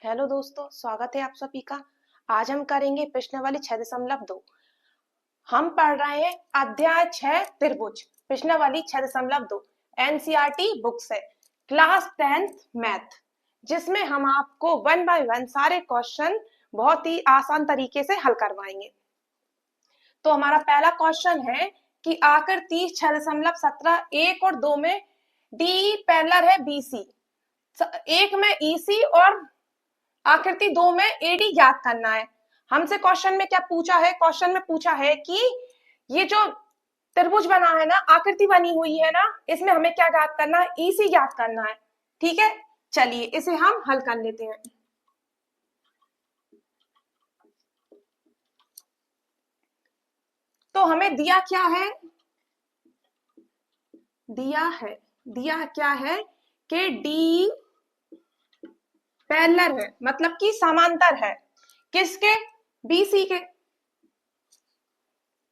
Hello दोस्तों, स्वागत है आप सभी का। आज हम करेंगे प्रश्नावली 6.2। हम पढ़ रहे हैं अध्याय 6 त्रिभुज, प्रश्नावली 6.2। एनसीईआरटी बुक से क्लास 10th मैथ, जिसमें हम आपको 1 बाय 1 सारे क्वेश्चन बहुत ही आसान तरीके से हल करवाएंगे। तो हमारा पहला क्वेश्चन है कि आकृति 6.17 1 और 2 में डी पैरेलल है बीसी, एक में ईसी और आकृति 2 में एडी ज्ञात करना है। हमसे क्वेश्चन में क्या पूछा है? क्वेश्चन में पूछा है कि ये जो त्रिभुज बना है ना, आकृति बनी हुई है ना, इसमें हमें क्या ज्ञात करना है? ईसी ज्ञात करना है। ठीक है, चलिए इसे हम हल कर लेते हैं। तो हमें दिया क्या है? दिया क्या है कि डी पैरेलल है, मतलब कि समांतर है। किसके? बीसी के।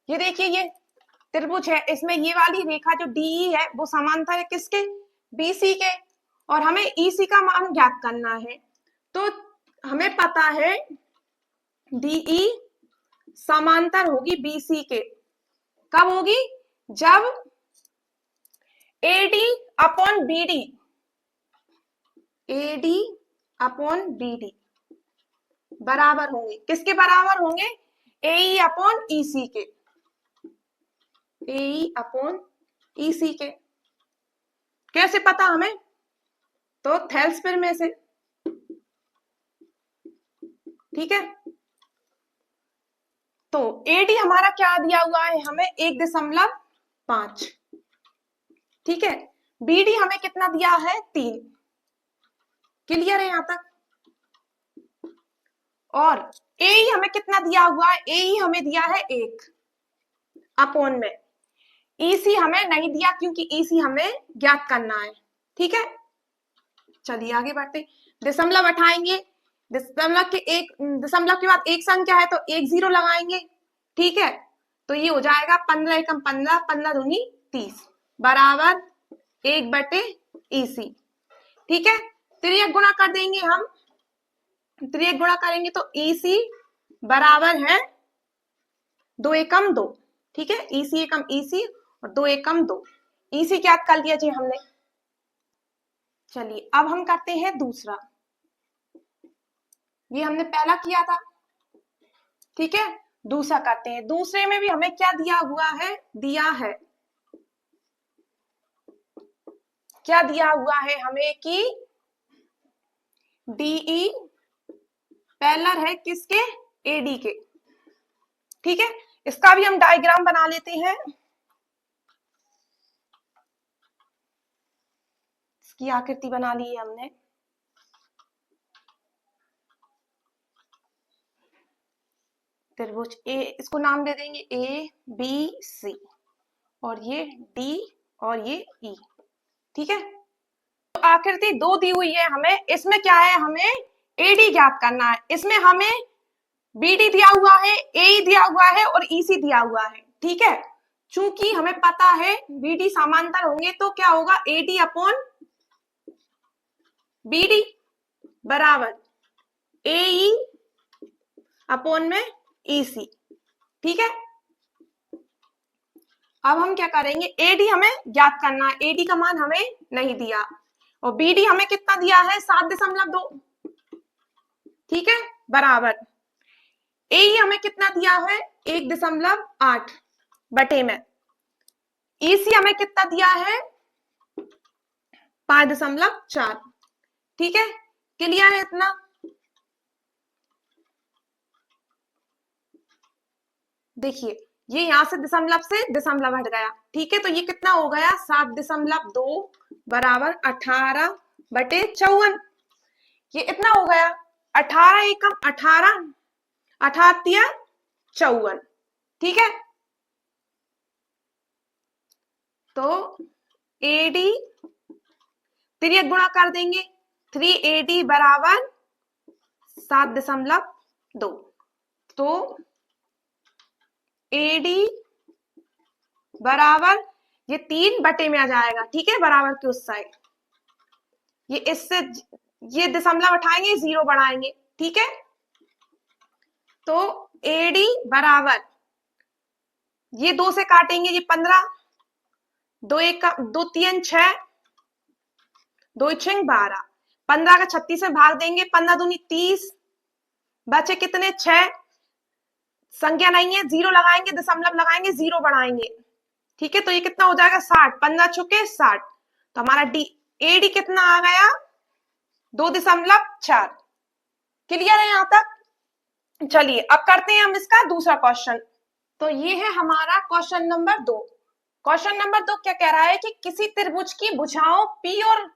ये देखिए, ये त्रिभुज है, इसमें ये वाली रेखा जो डी है वो समांतर है किसके? बीसी के। और हमें ईसी का मान ज्ञात करना है। तो हमें पता है डीई समांतर होगी बीसी के। कब होगी? जब AD upon BD, AD upon BD बराबर होंगे। किसके बराबर होंगे? एई अपॉन ईसी के। एई अपॉन ईसी के। कैसे पता हमें? तो थेल्सपिर में से। ठीक है, तो एडी हमारा क्या दिया हुआ है? हमें 1.5। ठीक है, बीडी हमें कितना दिया है? 3। क्लियर है यहां तक? और एई हमें कितना दिया हुआ है? एई हमें दिया है 1 अपॉन में। ईसी हमें नहीं दिया क्योंकि ईसी हमें ज्ञात करना है। ठीक है, चलिए आगे बढ़ते। दशमलव हटाएंगे, दशमलव के बाद एक संख्या है तो 1 0 लगाएंगे। ठीक है, तो ये हो जाएगा 15 एकम 15, 15 दूनी 30 बराबर 1/ईसी। ठीक है, त्रियक गुणा कर देंगे हम। त्रियक गुणा करेंगे तो ईसी बराबर है 2 एकम 2। ठीक है, ईसी एकम ईसी और 2 एकम 2। ईसी ज्ञात कर लिया जी हमने। चलिए अब हम करते हैं दूसरा। ये हमने पहला किया था। ठीक है, दूसरा करते हैं। दूसरे में भी हमें क्या दिया हुआ है? क्या दिया हुआ है हमें कि डीई पैरेलल है किसके? एडी के। ठीक है, इसका भी हम डायग्राम बना लेते हैं। इसकी आकृति बना ली है हमने। त्रिभुज ए, इसको नाम दे देंगे ए बी सी, और ये डी और ये ई। ठीक है, तो आकृति 2 दी हुई है हमें। इसमें क्या है? हमें एडी ज्ञात करना है। इसमें हमें बीडी दिया हुआ है, ए दिया हुआ है और ईसी दिया हुआ है। ठीक है, चूंकि हमें पता है बीडी समांतर होंगे तो क्या होगा? एडी अपॉन बीडी बराबर एई अपॉन में ईसी। ठीक है, अब हम क्या करेंगे? एडी हमें ज्ञात करना है। एडी का मान हमें नहीं दिया, और बीडी हमें कितना दिया है? 7.2। ठीक है, बराबर ए हमें कितना दिया है? 1.8 बटे में। ईसी हमें कितना दिया है? 5.4। ठीक है, क्लियर है इतना? देखिए, ये यहां से दशमलव हट गया। ठीक है, तो ये कितना हो गया? 7.2 बराबर 18/54। ये इतना हो गया। 18 एकम 18, 18 54। ठीक है, तो एडी तिर्यक गुणा कर देंगे। 3AD बराबर 7.2। तो एडी बराबर ये 3 बटे में आ जाएगा। ठीक है, बराबर की उस साइड ये इससे ये दशमलव उठाएंगे, जीरो बढ़ाएंगे, ठीक है। तो एडी बराबर, ये 2 से काटेंगे, ये 15, 2 एक 2 3 6, 2 6 12, 15 का 36 में भाग देंगे, 15 दूनी 30, बचे कितने 6, संख्या नहीं है, जीरो लगाएंगे, दशमलव लगाएंगे, जीरो बढ़ाएंगे, ठीक है। तो ये कितना हो जाएगा 60, 15 छुके 60, तो हमारा डी एडी कितना आ गया 2.4। क्लियर है यहाँ तक? चलिए अब करते हैं हम इसका दूसरा क्वेश्चन। तो ये है हमारा क्वेश्चन नंबर 2। क्वेश्चन नंबर 2 क्या कह रहा है कि किसी त्रिभुज की भुजाओं पी और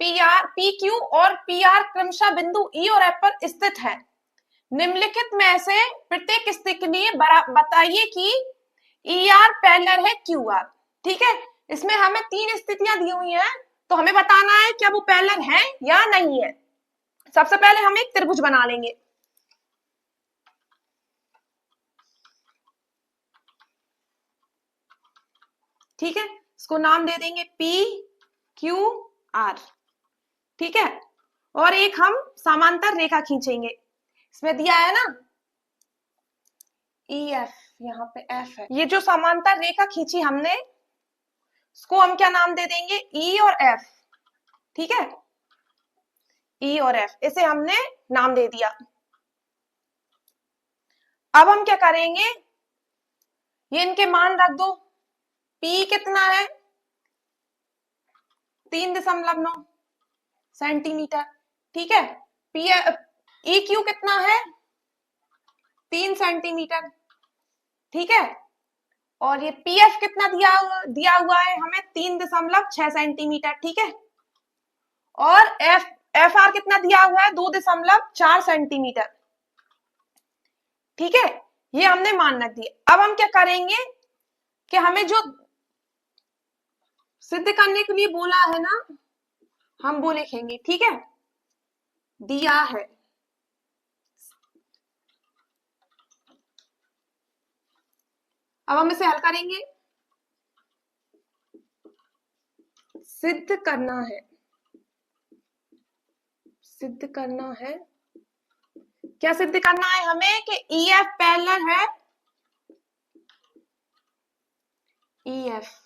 पी क्यू और पी आर क्रमशः बिंदु ई और एफ पर स्थित है। निम्नलिखित में से प्रत्येक स्थिति के लिए बताइए कि ई आर पैरेलल है क्यू आर, ठीक है। इसमें हमें 3 स्थितियां दी हुई हैं, तो हमें बताना है क्या वो पैरेलल है या नहीं है। सबसे पहले हम एक त्रिभुज बना लेंगे, ठीक है। इसको नाम दे देंगे पी क्यू आर, ठीक है। और एक हम समांतर रेखा खींचेंगे, इसमें दिया है ना ई एफ, यहाँ पे एफ है। ये जो समांतर रेखा खींची हमने, इसको हम क्या नाम दे देंगे ई और एफ, ठीक है। ई और एफ, इसे हमने नाम दे दिया। अब हम क्या करेंगे, ये इनके मान रख दो। पी कितना है 3.9 सेंटीमीटर, ठीक है। पी ई क्यू कितना है 3 सेंटीमीटर, ठीक है। और ये पी एफ कितना दिया हुआ है हमें 3.6 सेंटीमीटर, ठीक है। और एफ आर कितना दिया हुआ है 2.4 सेंटीमीटर, ठीक है। ये हमने मान रख दिया। अब हम क्या करेंगे कि हमें जो सिद्ध करने के लिए बोला है ना, हम वो लिखेंगे, ठीक है। दिया है अब हम इसे हल करेंगे। सिद्ध करना है, सिद्ध करना है, क्या सिद्ध करना है हमें कि ई एफ पैरेलल है ई एफ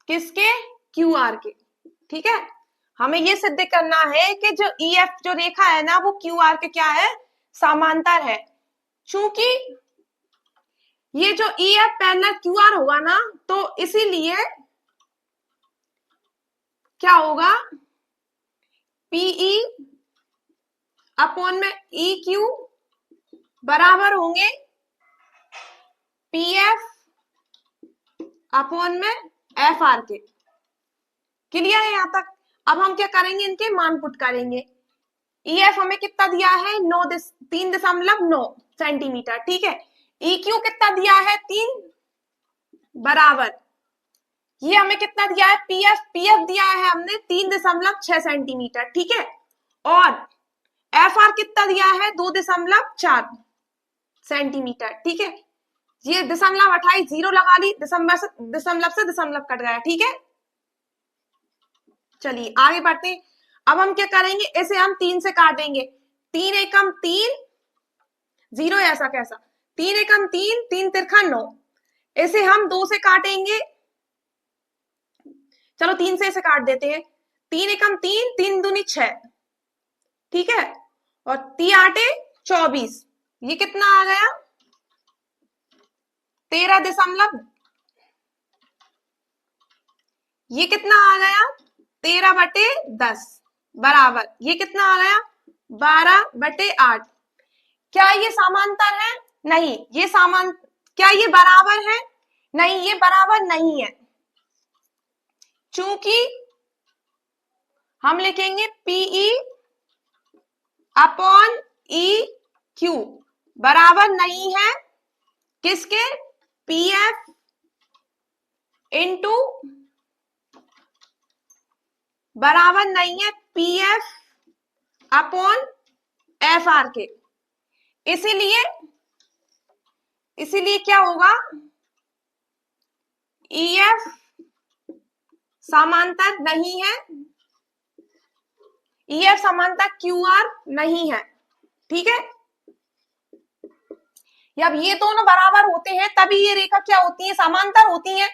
किसके क्यू आर के, ठीक है। हमें ये सिद्ध करना है कि जो ई एफ जो रेखा है ना वो क्यू आर के क्या है समांतर है। चूंकि ये जो ई एफ पैरेलल क्यू आर होगा ना, तो इसीलिए क्या होगा पीई अपॉन में ई क्यू बराबर होंगे पी एफ अपॉन में एफ आर के। क्लियर है यहाँ तक? अब हम क्या करेंगे, इनके मान पुट करेंगे। ई एफ हमें कितना दिया है 3.9 सेंटीमीटर, ठीक है। ई क्यू कितना दिया है 3 बराबर, ये हमें कितना दिया है पी एफ दिया है हमने 3.6 सेंटीमीटर, ठीक है। और एफ आर कितना दिया है 2.4 सेंटीमीटर, ठीक है। ये दशमलव हटाई, जीरो लगा ली, दशमलव से दशमलव कट गया, ठीक है। चलिए आगे बढ़ते हैं। अब हम क्या करेंगे, इसे हम 3 से काटेंगे। 3 एकम 3, जीरो ऐसा कैसा, 3 एकम 3, 3 तिरखा 9, इसे हम 2 से काटेंगे। चलो 3 से इसे काट देते हैं। 3 एकम 3, 3 दूनी 6, ठीक है। और 3 आटे 24, ये कितना आ गया 13 ये कितना आ गया 13/10 बराबर, ये कितना आ गया 12/8। क्या ये समांतर है? नहीं। ये क्या ये बराबर है? नहीं, ये बराबर नहीं है। चूंकि हम लिखेंगे पीई अपॉन ई क्यू बराबर नहीं है किसके, पी एफ इंटू बराबर नहीं है P F upon F R के। इसीलिए क्या होगा, ई एफ समांतर नहीं है EF समानता QR नहीं है, ठीक है। जब ये दोनों बराबर होते हैं तभी ये रेखा क्या होती है, समांतर होती है,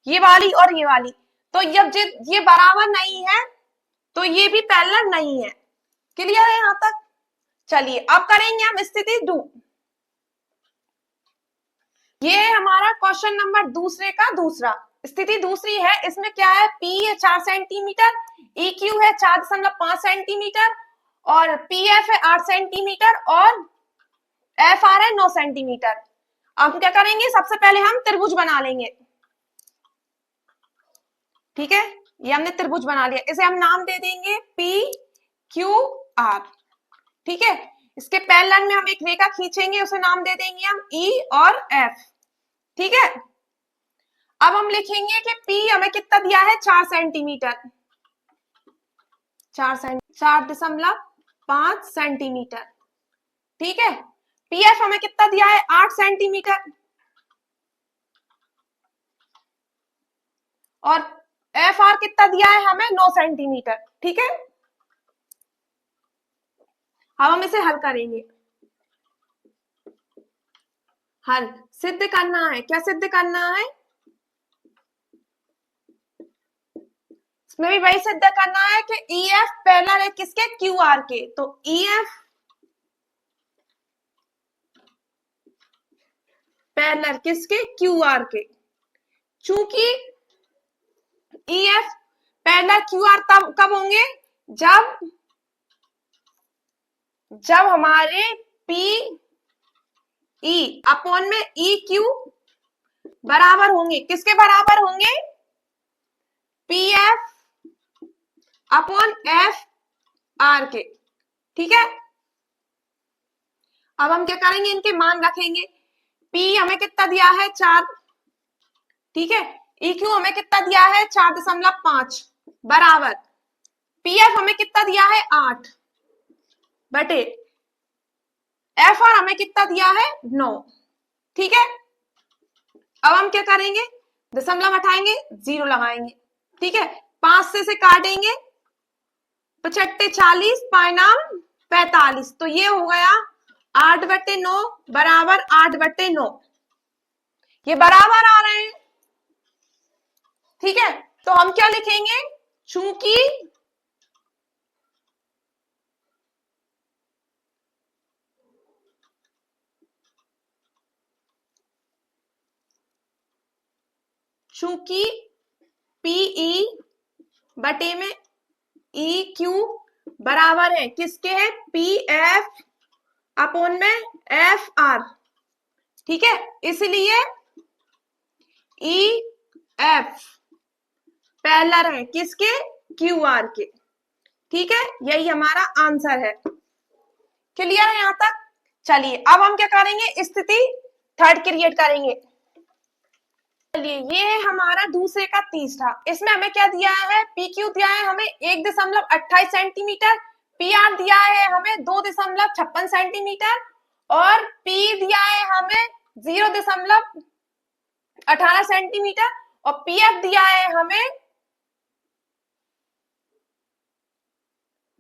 ये वाली और ये वाली। तो जब ये बराबर नहीं है तो ये भी पैरेलल नहीं है। क्लियर है यहां तक? चलिए अब करेंगे हम स्थिति 2। ये है हमारा क्वेश्चन नंबर दूसरे का दूसरा। स्थिति दूसरी है, इसमें क्या है, P है 4 सेंटीमीटर, EQ है 4.5 सेंटीमीटर और PF है 8 सेंटीमीटर और FR है 9 सेंटीमीटर। अब हम क्या करेंगे, सबसे पहले हम त्रिभुज बना लेंगे, ठीक है। ये हमने त्रिभुज बना लिया, इसे हम नाम दे देंगे PQR, ठीक है। इसके पैरेलल में हम एक रेखा खींचेंगे, उसे नाम दे देंगे हम E और F, ठीक है। अब हम लिखेंगे कि P हमें कितना दिया है, 4 सेंटीमीटर, 4.5 सेंटीमीटर, ठीक है। PF हमें कितना दिया है, 8 सेंटीमीटर और FR कितना दिया है हमें, 9 सेंटीमीटर, ठीक है। अब हम इसे हल करेंगे। हल सिद्ध करना है, क्या सिद्ध करना है, इसमें भी वही सिद्ध करना है कि EF पैरेलल है किसके, QR के। तो EF पैरेलल किसके, QR के। चूंकि EF पैरेलल QR तब कब होंगे, जब हमारे PE अपॉन में EQ बराबर होंगे, किसके बराबर होंगे, PF अपॉन FR के, ठीक है। अब हम क्या करेंगे, इनके मान रखेंगे। P हमें कितना दिया है, 4, ठीक है। EQ हमें कितना दिया है, 4.5 बराबर PF हमें कितना दिया है, 8 बटे FR हमें कितना दिया है, 9, ठीक है। अब हम क्या करेंगे, दशमलव हटाएंगे, 0 लगाएंगे, ठीक है। 5 से काटेंगे, 55 40 परिणाम 45, तो ये हो गया 8/9 बराबर 8/9, ये बराबर आ रहे हैं, ठीक है। तो हम क्या लिखेंगे, चूंकि PE बटे में EQ बराबर है किसके है, PF अपॉन में FR, ठीक है। इसलिए EF पैरेलल है किसके, QR के, ठीक है। यही हमारा आंसर है। क्लियर है यहां तक? चलिए अब हम क्या करेंगे, स्थिति थर्ड क्रिएट करेंगे। चलिए ये है हमारा दूसरे का तीसरा। इसमें हमें क्या दिया है, PQ दिया है हमें 1.28 सेंटीमीटर, PR दिया है हमें 2.56 सेंटीमीटर और P दिया है हमें 0.18 सेंटीमीटर और PF दिया है हमें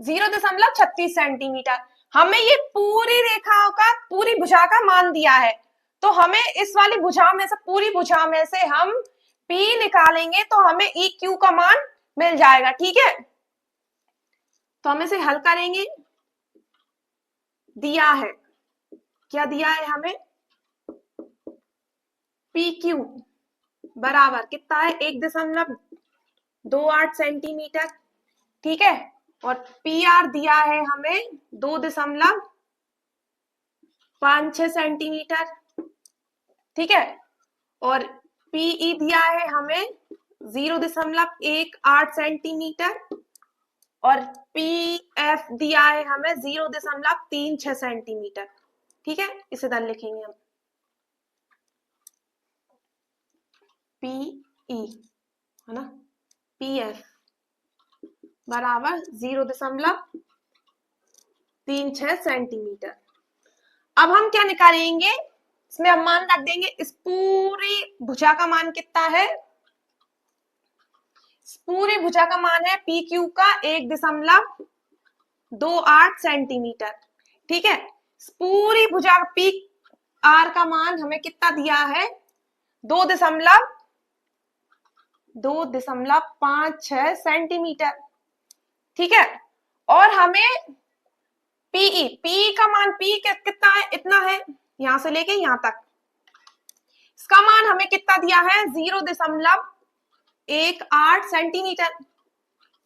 0.36 सेंटीमीटर। हमें ये पूरी रेखाओं का, पूरी भुजा का मान दिया है, तो हमें इस वाली भुजा में से, पूरी भुजा में से हम P निकालेंगे तो हमें EQ का मान मिल जाएगा, ठीक है। तो हम इसे हल करेंगे। दिया है, क्या दिया है हमें, PQ बराबर कितना है, 1.28 सेंटीमीटर, ठीक है। और PR दिया है हमें 2.56 सेंटीमीटर, ठीक है। और PE दिया है हमें 0.18 सेंटीमीटर और PF दिया है हमें 0.36 सेंटीमीटर, ठीक है। इसे इधर लिखेंगे हम, PE है ना, PF बराबर 0.36 सेंटीमीटर। अब हम क्या निकालेंगे, इसमें हम मान रख देंगे, इस पूरी भुजा का मान कितना है, इस पूरी भुजा का मान है PQ का 1.28 28 सेंटीमीटर। ठीक है, पूरी भुजा पी आर का मान हमें कितना दिया है, 2.56 सेंटीमीटर। ठीक है, और हमें पीई का मान कितना है, इतना है, यहां से लेके यहां तक, इसका मान हमें कितना दिया है, 0.18 सेंटीमीटर।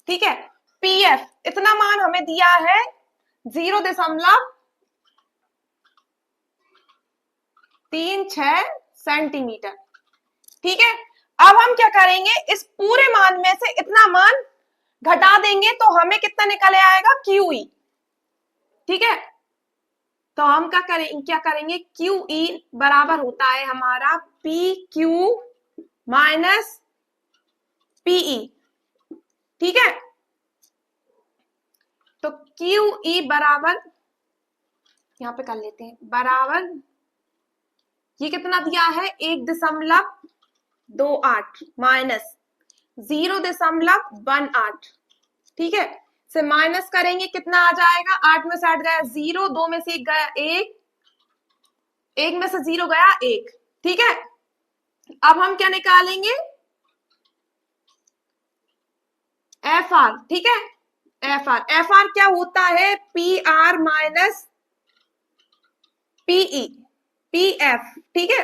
ठीक है, पीएफ इतना मान हमें दिया है 0.36 सेंटीमीटर। ठीक है, अब हम क्या करेंगे, इस पूरे मान में से इतना मान घटा देंगे तो हमें कितना निकल आएगा, क्यूई। ठीक है, तो हम क्या करेंगे, क्यूई बराबर होता है हमारा पी क्यू माइनस पीई। ठीक है, तो क्यूई बराबर, यहां पे कर लेते हैं, बराबर ये कितना दिया है, 1.28 माइनस 0.18। ठीक है, से माइनस करेंगे कितना आ जाएगा, 8 में से 8 गया 0, 2 में से 1 गया 1, 1 में से 0 गया 1। ठीक है, अब हम क्या निकालेंगे, एफ आर। ठीक है, एफ आर क्या होता है, P R minus PE, P F. ठीक है,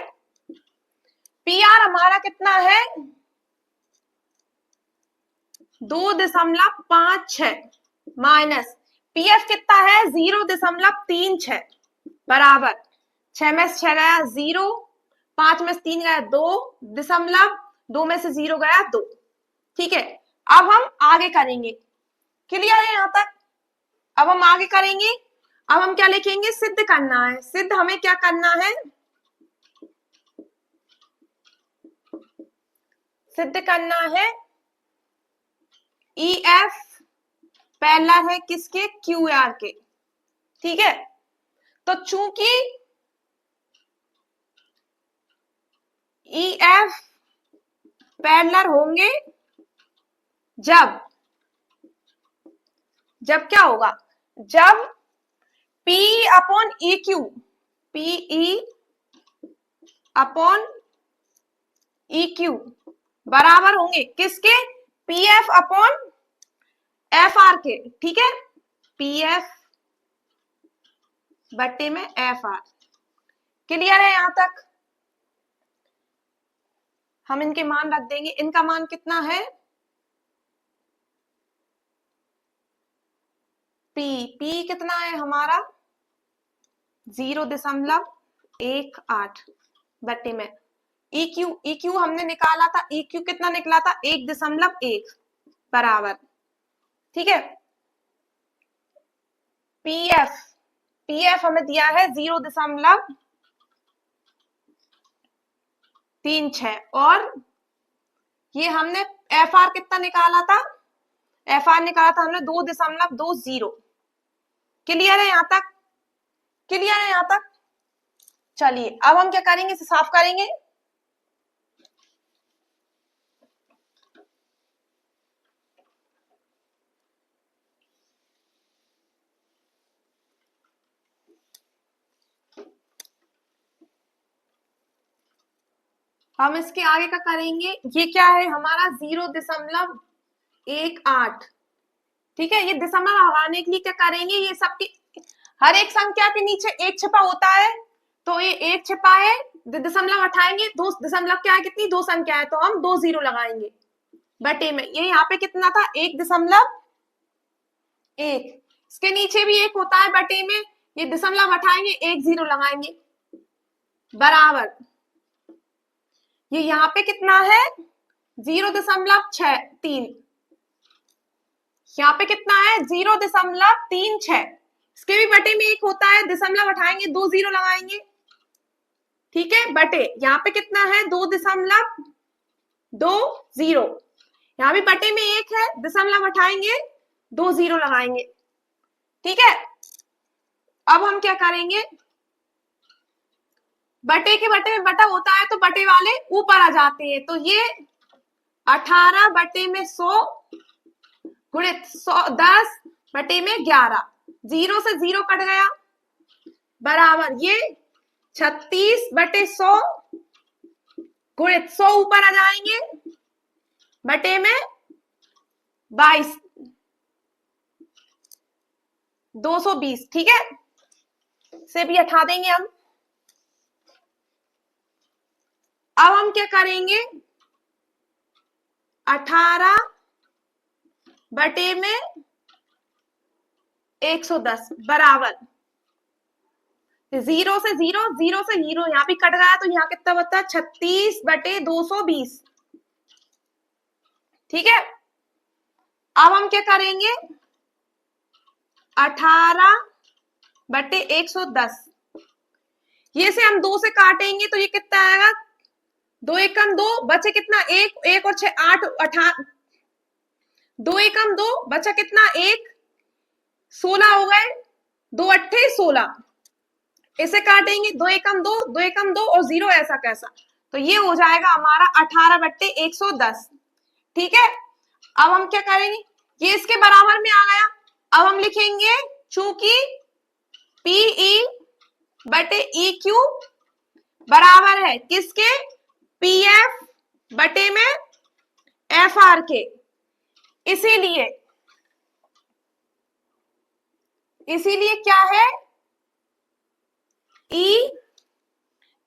पी आर हमारा कितना है, 2.56 माइनस पीएफ कितना है, 0.36 बराबर 6 में से 6 गया 0, 5 में से 3 गया 2 में से 0 गया 2। ठीक है, अब हम आगे करेंगे, क्लियर है यहां तक। अब हम आगे करेंगे, अब हम क्या लिखेंगे, सिद्ध करना है। सिद्ध हमें क्या करना है, सिद्ध करना है EF पहला है किसके, QR के। ठीक है, तो चूंकि EF पैरेलल होंगे जब क्या होगा, जब P upon EQ, PE upon EQ बराबर होंगे किसके, PF अपॉन FR के। ठीक है, PF बट्टे में FR। क्लियर है यहां तक, हम इनके मान रख देंगे। इनका मान कितना है, P कितना है हमारा, 0.18 बट्टे में EQ हमने निकाला था, EQ कितना निकला था, 1.1 बराबर। ठीक है, PF हमें दिया है 0.36 और ये हमने FR कितना निकाला था, FR निकाला था हमने 2.20। क्लियर है यहां तक, क्लियर है यहां तक। चलिए अब हम क्या करेंगे, इसे साफ करेंगे। हम इसके आगे का करेंगे, ये क्या है हमारा 0.18। ठीक है, ये दशमलव हटाने के लिए क्या करेंगे, ये सबकी हर एक संख्या के नीचे एक छिपा होता है, तो ये एक छिपा है, दशमलव हटाएंगे, दो दशमलव क्या है, कितनी, 2 संख्या है, तो हम 2 0 लगाएंगे बटे में। ये यहाँ पे कितना था, 1.1, इसके नीचे भी एक होता है बटे में, ये दशमलव हटाएंगे, 1 0 लगाएंगे बराबर, ये यहाँ पे कितना है, 0.63, यहाँ पे कितना है, 0.36, इसके भी बटे में एक होता है, दशमलव हटाएंगे, 2 0 लगाएंगे। ठीक है, बटे यहाँ पे कितना है, 2.20, यहाँ भी बटे में एक है, दशमलव हटाएंगे, 2 0 लगाएंगे। ठीक है, अब हम क्या करेंगे, बटे के बटे में बटा होता है तो बटे वाले ऊपर आ जाते हैं, तो ये 18 बटे में 100 गुणित 10 बटे में 11, 0 से 0 कट गया, बराबर ये 36/100 गुणित 100 ऊपर आ जाएंगे बटे में 22, 220, ठीक है, से भी हटा देंगे हम। अब हम क्या करेंगे, 18 बटे में 110 बराबर 0 से 0, 0 से 0 यहाँ भी कट गया, तो यहाँ कितना बचा, 36/220, ठीक है। अब हम क्या करेंगे, 18/110, ये से हम 2 से काटेंगे तो ये कितना आएगा, 2 एकम 2, बचे कितना, 1, 1 और 6 8, 2 एकम 2, बचा कितना, 1, 16 हो गए, 2 अट्ठे 16, इसे काटेंगे, 2 एकम 2, 2 एकम 2 और 0 ऐसा कैसा, तो ये हो जाएगा हमारा 18/110, ठीक है। अब हम क्या करेंगे, ये इसके बराबर में आ गया, अब हम लिखेंगे चूंकि PE/EQ बराबर है किसके, PF में FR के, इसीलिए क्या है,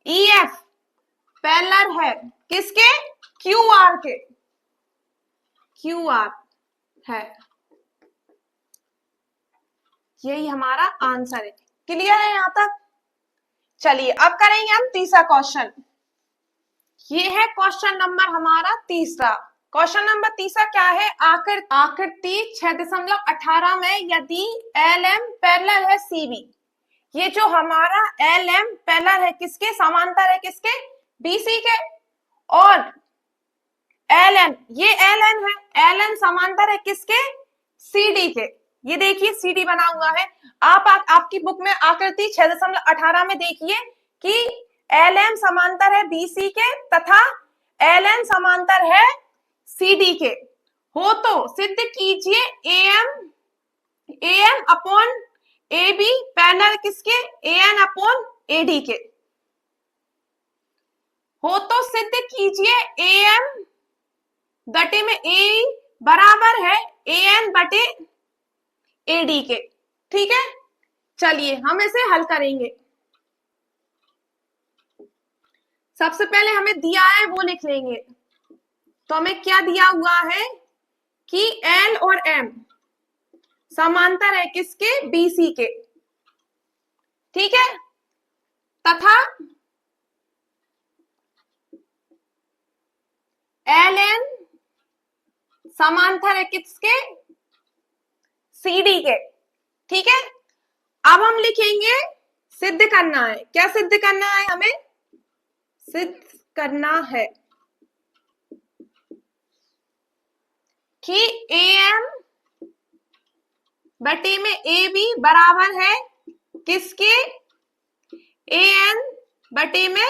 EF पैरेलल है किसके, QR के, QR है, यही हमारा आंसर है। क्लियर है यहां तक? चलिए अब करेंगे हम तीसरा क्वेश्चन, ये है क्वेश्चन नंबर हमारा तीसरा। क्वेश्चन नंबर तीसरा क्या है, आकृति 6.18 में यदि LM पैरेलल है CB, ये जो हमारा LM पैरेलल है किसके, समांतर है किसके, BC के, और LN, ये LN है, LN समांतर है किसके, CD के। ये देखिए CD बना हुआ है, आपकी बुक में आकृति 6.18 में देखिए कि LM समांतर है BC के तथा LN समांतर है CD के, हो तो सिद्ध कीजिए AM अपॉन AB पैरेलल किसके, AN अपॉन AD के, हो तो सिद्ध कीजिए AM बटे में A बराबर है AN बटे AD के, ठीक है। चलिए हम इसे हल करेंगे। सबसे पहले हमें दिया है वो लिख लेंगे, तो हमें क्या दिया हुआ है कि L और M समांतर है किसके, BC के, ठीक है, तथा LN समांतर है किसके, CD के, ठीक है। अब हम लिखेंगे सिद्ध करना है, क्या सिद्ध करना है, हमें सिद्ध करना है कि AM बटे में AB बराबर है किसके, AN बटे में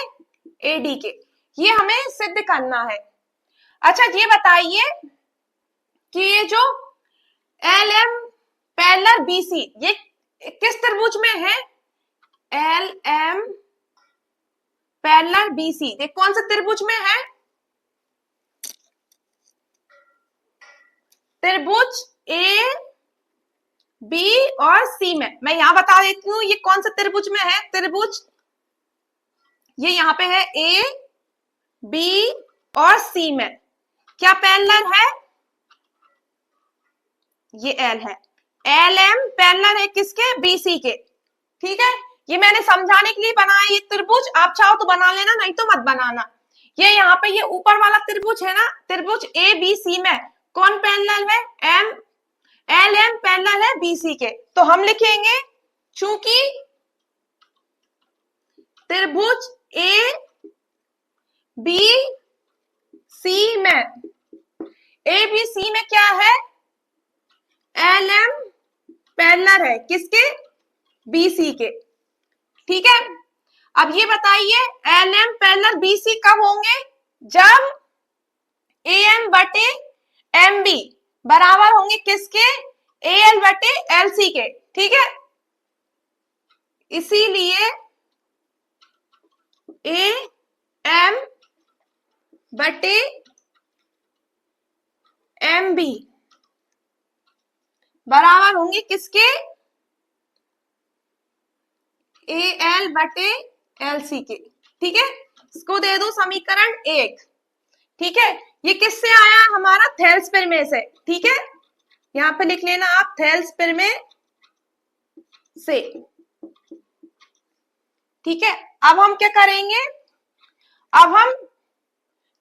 AD के, ये हमें सिद्ध करना है। अच्छा ये बताइए कि ये जो LM पैरेलल BC ये किस त्रिभुज में है, LM पैरेलल BC ये कौन से त्रिभुज में है, त्रिभुज AB और C में। मैं यहां बता देती हूँ ये कौन से त्रिभुज में है, त्रिभुज ये यहाँ पे है AB और C में, क्या पैरेलल है, ये L है, LM पैरेलल है किसके, BC के, ठीक है। ये मैंने समझाने के लिए बनाया ये त्रिभुज, आप चाहो तो बना लेना, नहीं तो मत बनाना। ये यहाँ पे ये ऊपर वाला त्रिभुज है ना, त्रिभुज ABC में कौन पैरेलल है, LM पैरेलल है BC के, तो हम लिखेंगे चूंकि त्रिभुज ABC में क्या है, LM पैरेलल है किसके, BC के, ठीक है। अब ये बताइए LM पैरेलल BC कब होंगे, जब AM बटे MB बराबर होंगे किसके, AL बटे LC के, ठीक है। इसीलिए ए एम बटे एम बी बराबर होंगे किसके, ए एल बटे एल सी के। ठीक है, इसको दे दो समीकरण 1। ठीक है, ये किससे आया, हमारा थेल्स प्रमेय से। ठीक है, यहां पे लिख लेना आप थेल्स प्रमेय से। ठीक है, अब हम क्या करेंगे, अब हम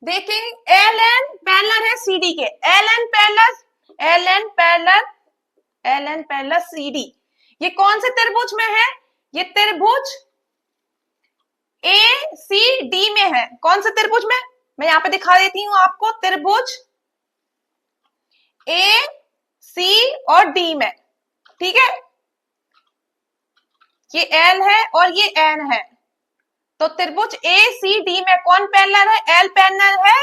देखेंगे एल एन पैरेलल है सी डी के, L N parallel C D. ये कौन से त्रिभुज में है, ये त्रिभुज ए सी डी में है। कौन से त्रिभुज में, मैं यहां पे दिखा देती हूं आपको, त्रिभुज ए सी और डी में। ठीक है, ये एल है और ये एन है, तो त्रिभुज ए सी डी में कौन पैरेलल है, एल पैरेलल है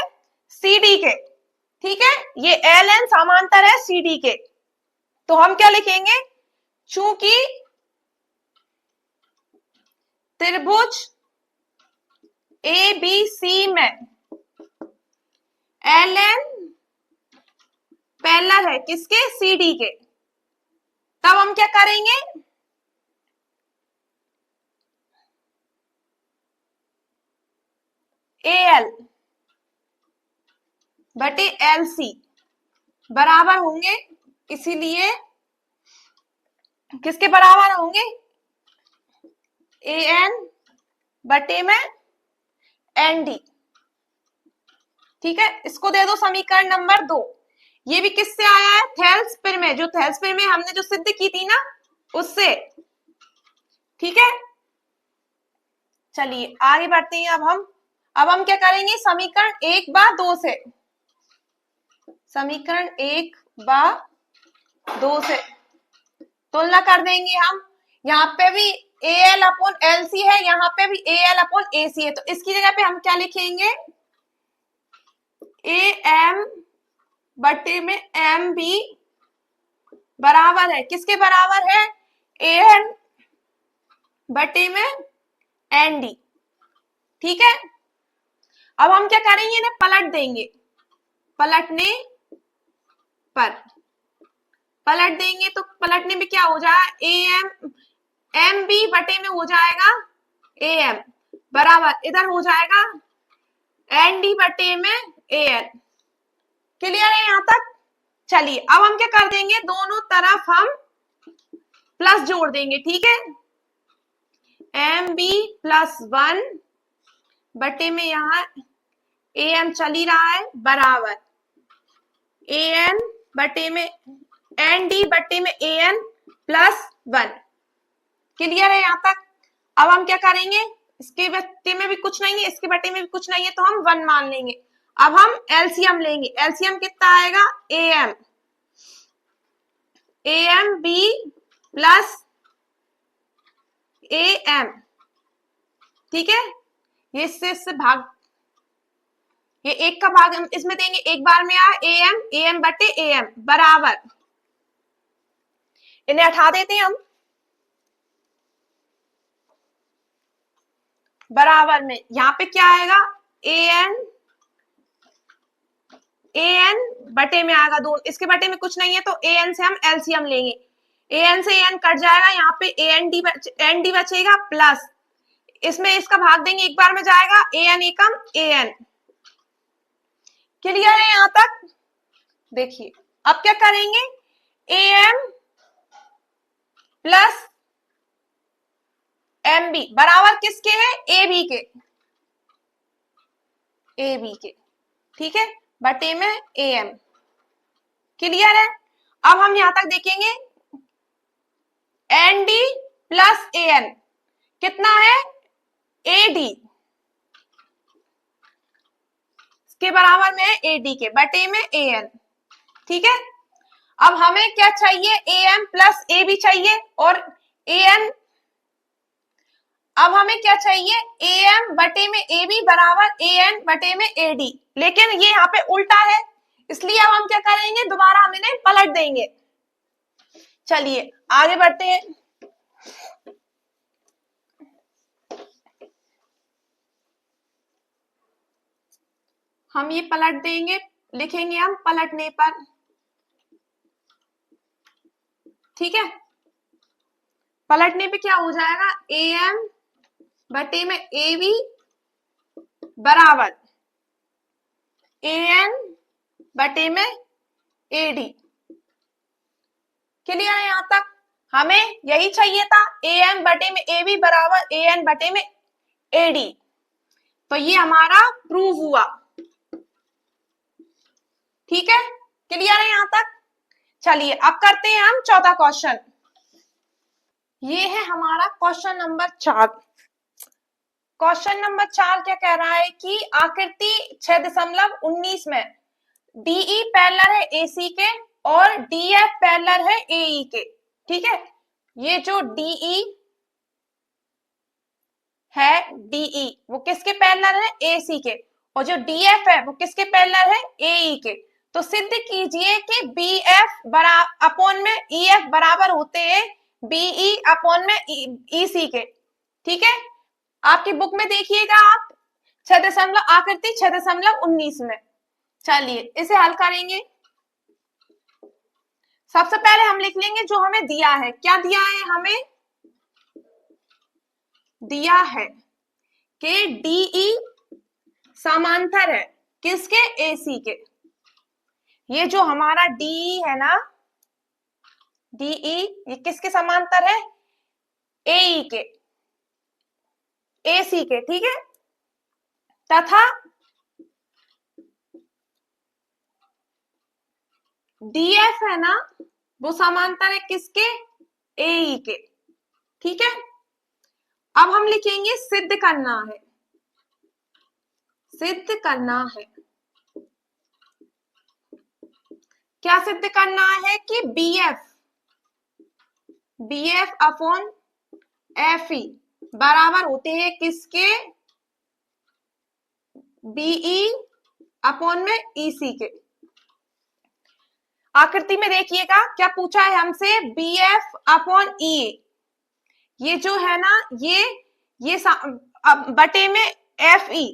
सी डी के। ठीक है, ये एल एन समांतर है सी डी के, तो हम क्या लिखेंगे, चूंकि त्रिभुज ए बी सी में एल एन पैरेलल है किसके, सी डी के, तब हम क्या करेंगे, ए एल बटे एल सी बराबर होंगे, इसीलिए किसके बराबर होंगे, ए एन बटे में एन डी। ठीक है, इसको दे दो समीकरण नंबर 2। ये भी किससे आया है, थेल्स प्रमेय, जो थेल्स प्रमेय हमने जो सिद्ध की थी ना, उससे। ठीक है, चलिए आगे बढ़ते हैं। अब हम क्या करेंगे, समीकरण 1 व 2 से, समीकरण 1 व 2 से तुलना कर देंगे हम। यहाँ पे भी A L upon L C है, यहाँ पे भी ए एल अपॉन ए सी है, तो इसकी जगह पे हम क्या लिखेंगे, ए एम बटे में एम बी बराबर है किसके बराबर है, ए एन बटे में एन डी। ठीक है, अब हम क्या करेंगे, इन्हें पलट देंगे, पलटने पर पलट देंगे तो पलटने में क्या हो जाएगा, ए एम एम बी बटे में हो जाएगा ए एम बराबर, इधर हो जाएगा एन डी बटे में ए एन। क्लियर है यहां तक। चलिए अब हम क्या कर देंगे, दोनों तरफ हम प्लस जोड़ देंगे। ठीक है, एम बी प्लस 1 बटे में यहाँ ए एम चल ही रहा है बराबर ए एन बटे में एन डी बटे में ए एन प्लस 1। क्लियर है यहां तक। अब हम क्या करेंगे, इसके बटे में भी कुछ नहीं है, इसके बटे में भी कुछ नहीं है, तो हम 1 मान लेंगे। अब हम एलसीएम लेंगे, एलसीएम कितना आएगा, A M B plus A M. ठीक है, ये इससे भाग, ये एक का भाग हम इसमें देंगे, एक बार में आया ए एम बटे ए एम बराबर, इन्हें हटा देते हैं हम, बराबर में यहाँ पे क्या आएगा, ए एन बटे में आएगा 2, इसके बटे में कुछ नहीं है, तो ए एन से हम एलसीएम लेंगे, ए एन से ए एन कट जाएगा, यहाँ पे एन डी बचेगा प्लस, इसमें इसका भाग देंगे, एक बार में जाएगा A N Ekam A N. Clear है यहां तक। देखिए अब क्या करेंगे, A M plus M B बराबर किसके है, ए बी के, ए बी के। ठीक है, बटे में ए एम। क्लियर है। अब हम यहां तक देखेंगे, N D plus A N कितना है, ए डी के बराबर में है, ए डी के बटे में ए एन। ठीक है, अब हमें क्या चाहिए, A M plus A B चाहिए, और ए एन, अब हमें क्या चाहिए, ए एम बटे में ए बी बराबर ए एन बटे में ए डी, लेकिन ये यहाँ पे उल्टा है, इसलिए अब हम क्या करेंगे, दोबारा हम इन्हें पलट देंगे। चलिए आगे बढ़ते हैं। हम ये पलट देंगे, लिखेंगे हम पलटने पर, ठीक है। पलटने पे क्या हो जाएगा, AM बटे में AB बराबर AN बटे में AD। क्लियर है यहां तक? हमें यही चाहिए था, AM बटे में AB बराबर AN बटे में AD। तो ये हमारा प्रूव हुआ, ठीक है। क्लियर है यहां तक? चलिए अब करते हैं हम चौथा क्वेश्चन। ये है हमारा क्वेश्चन नंबर 4। क्वेश्चन नंबर 4 क्या कह रहा है कि आकृति 6.19 में DE पैरेलल है AC के और DF पैरेलल है AE के, ठीक है। ये जो DE है, DE वो किसके पैरेलल है, AC के, और जो DF है वो किसके पैरेलल है, AE के। तो सिद्ध कीजिए कि BF अपॉन में EF बराबर होते हैं BE अपॉन में EC के, ठीक है। आपकी बुक में देखिएगा आप आकृति 6.19 में। चलिए इसे हल करेंगे। सबसे पहले हम लिख लेंगे जो हमें दिया है। क्या दिया है, हमें दिया है कि DE समांतर है किसके, AC के। ये जो हमारा DE है ना, DE ये किसके समांतर है, AE के, AC के, ठीक है। तथा DF है ना, वो समांतर है किसके, AE के, ठीक है। अब हम लिखेंगे सिद्ध करना है, सिद्ध करना है। क्या सिद्ध करना है कि BF अपॉन FE बराबर होते हैं किसके, BE अपॉन में EC के। आकृति में देखिएगा क्या पूछा है हमसे, BF अपॉन EA, ये जो है ना ये बटे में FE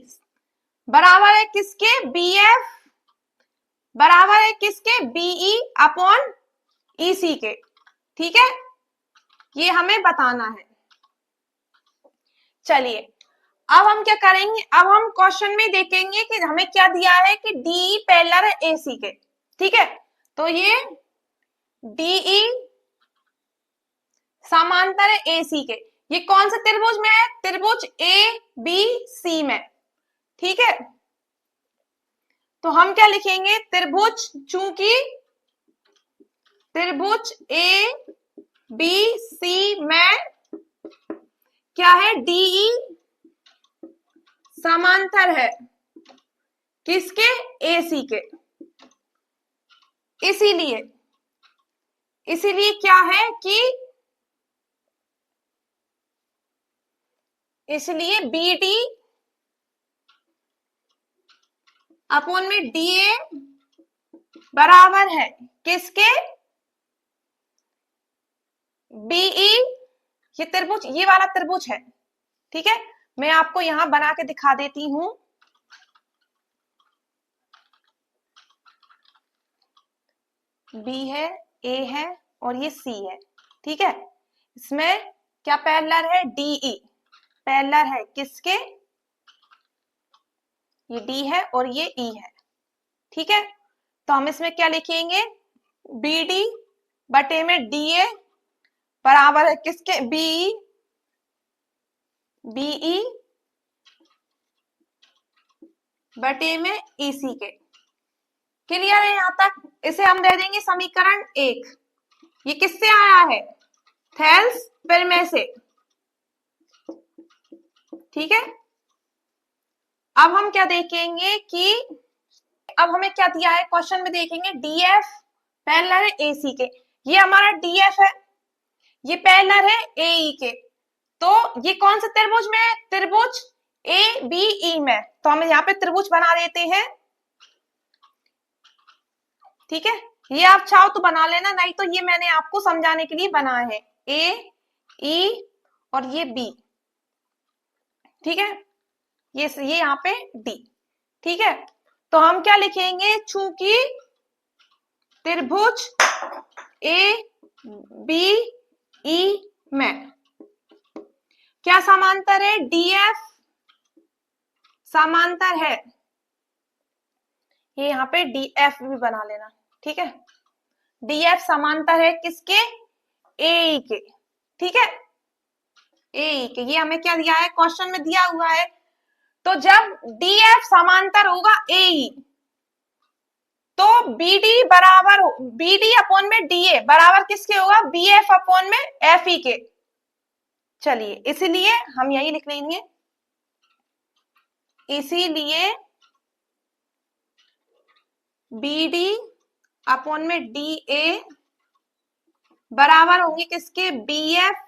बराबर है किसके, BF बराबर है किसके, BE अपॉन EC के, ठीक है। ये हमें बताना है। चलिए अब हम क्या करेंगे, अब हम क्वेश्चन में देखेंगे कि हमें क्या दिया है कि DE पैरेलल है AC के, ठीक है। तो ये DE समांतर है AC के। ये कौन से त्रिभुज में है, त्रिभुज ABC में, ठीक है। तो हम क्या लिखेंगे, त्रिभुज, चूंकि त्रिभुज ABC में क्या है, DE समांतर है किसके, AC के। इसीलिए क्या है कि इसलिए BD अपॉन में DA बराबर है किसके, BE, ये त्रिभुज, ये वाला त्रिभुज है, ठीक है। मैं आपको यहां बना के दिखा देती हूं। B है, A है और ये C है, ठीक है। इसमें क्या पैरेलल है, DE पैरेलल है किसके, ये D है और ये E है, ठीक है। तो हम इसमें क्या लिखेंगे, BD बटे में DA बराबर है किसके, BE बटे में EC के। क्लियर है यहां तक? इसे हम दे देंगे समीकरण 1। ये किससे आया है, थेल्स प्रमेय से, ठीक है। अब हम क्या देखेंगे कि अब हमें क्या दिया है क्वेश्चन में, देखेंगे DF पैरेलल है AC के। ये हमारा DF है, ये पैरेलल है AE के। तो ये कौन से त्रिभुज में है, त्रिभुज ABE में। तो हम यहाँ पे त्रिभुज बना देते हैं, ठीक है। ये आप चाहो तो बना लेना, नहीं तो ये मैंने आपको समझाने के लिए बनाया है, AE और ये B, ठीक है। ये यहाँ पे D, ठीक है। तो हम क्या लिखेंगे, चूंकि त्रिभुज ए बी ई में क्या समांतर है, डीएफ समांतर है, ये यहाँ पे डीएफ भी बना लेना, ठीक है। डीएफ समांतर है किसके, ए के, ठीक है, ए के। ये हमें क्या दिया है, क्वेश्चन में दिया हुआ है। तो जब डीएफ समांतर होगा ए, तो बीडी बराबर, बीडी अपॉन में डीए बराबर किसके होगा, बीएफ अपॉन में एफ ई के। चलिए, इसीलिए हम यही लिख लेंगे, इसीलिए बीडी अपॉन में डी ए बराबर होंगे किसके, बीएफ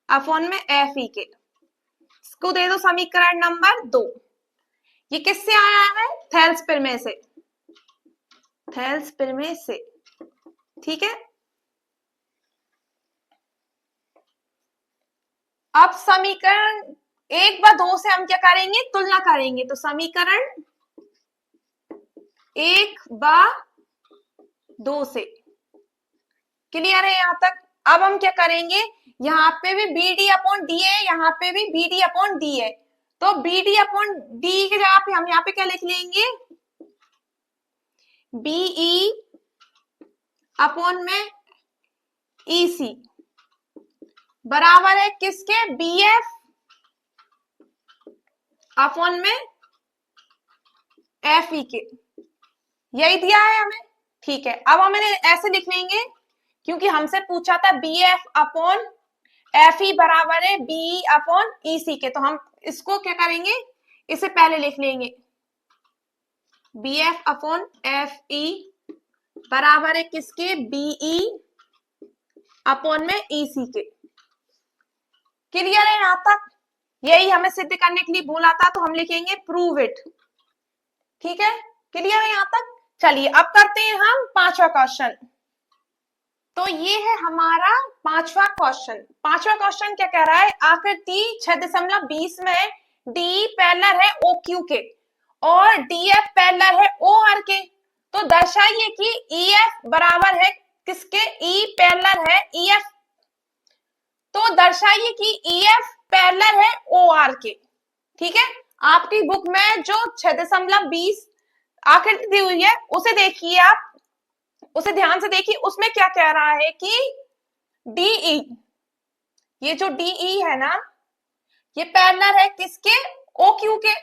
अपॉन में एफ ई के। इसको दे दो समीकरण नंबर 2। ये किससे आया है, थेल्स प्रमेय से, थेल्स प्रमेय से, ठीक है। अब समीकरण 1 व 2 से हम क्या करेंगे, तुलना करेंगे। तो समीकरण 1 व 2 से, क्लियर है यहाँ तक। अब हम क्या करेंगे, यहाँ पे भी बी डी अपॉन डी है, यहाँ पे भी बी डी अपॉन डी है। तो बी डी अपॉन डी की जगह पे हम यहाँ पे क्या लिख लेंगे, बीई अपॉन में ई सी बराबर है किसके, बी एफ अपॉन में एफ ई के। यही दिया है हमें, ठीक है। अब हम ऐसे लिख लेंगे, क्योंकि हमसे पूछा था B F upon F E बराबर है बी अपॉन ई सी के। तो हम इसको क्या करेंगे, इसे पहले लिख लेंगे, B F upon F E बराबर है किसके, बीई अपॉन में ई सी के। क्लियर है यहां तक। यही हमें सिद्ध करने के लिए बोला था, तो हम लिखेंगे प्रूव इट, ठीक है। क्लियर है यहां तक। चलिए अब करते हैं हम 5वां क्वेश्चन। तो ये है हमारा 5वां क्वेश्चन। 5वां क्वेश्चन क्या कह रहा है, आकृति 6.20 में डी पैरेलल है ओ क्यू के और डी एफ पैरेलल है ओ आर के। तो दर्शाइए कि ई एफ बराबर है किसके, ई पैरेलल है ई एफ। तो दर्शाइए कि ई एफ पैरेलल है ओ आर के, ठीक है। आपकी बुक में जो 6.20 आकृति दी हुई है उसे देखिए, आप उसे ध्यान से देखिए। उसमें क्या कह रहा है कि डीई, ये जो डीई है ना, ये पैरेलल है किसके, ओ क्यू के,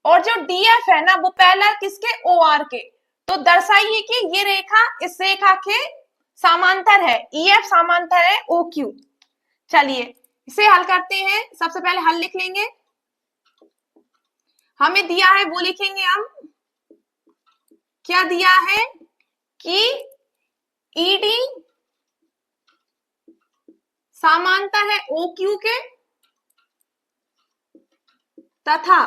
और जो डीएफ है ना वो पैरेलल किसके, ओ आर के। तो दर्शाइए कि ये रेखा इस रेखा के समांतर है, ईएफ समांतर है ओ क्यू। चलिए इसे हल करते हैं। सबसे पहले हल लिख लेंगे, हमें दिया है वो लिखेंगे हम। क्या दिया है कि ईडी समांतर है ओ क्यू के तथा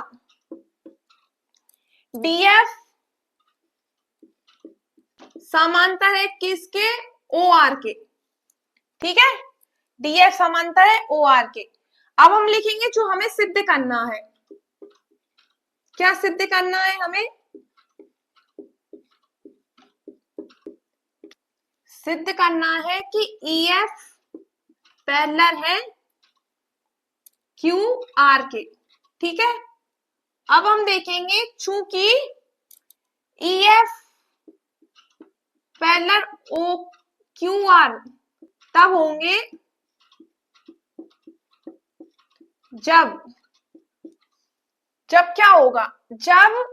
डीएफ समांतर है किसके, ओ आर के, ठीक है। डीएफ समांतर है ओ आर के। अब हम लिखेंगे जो हमें सिद्ध करना है। क्या सिद्ध करना है हमें, सिद्ध करना है कि ईएफ पैरेलल है क्यू आर के, ठीक है। अब हम देखेंगे चूंकि EF parallel O Q R तब होंगे जब क्या होगा, जब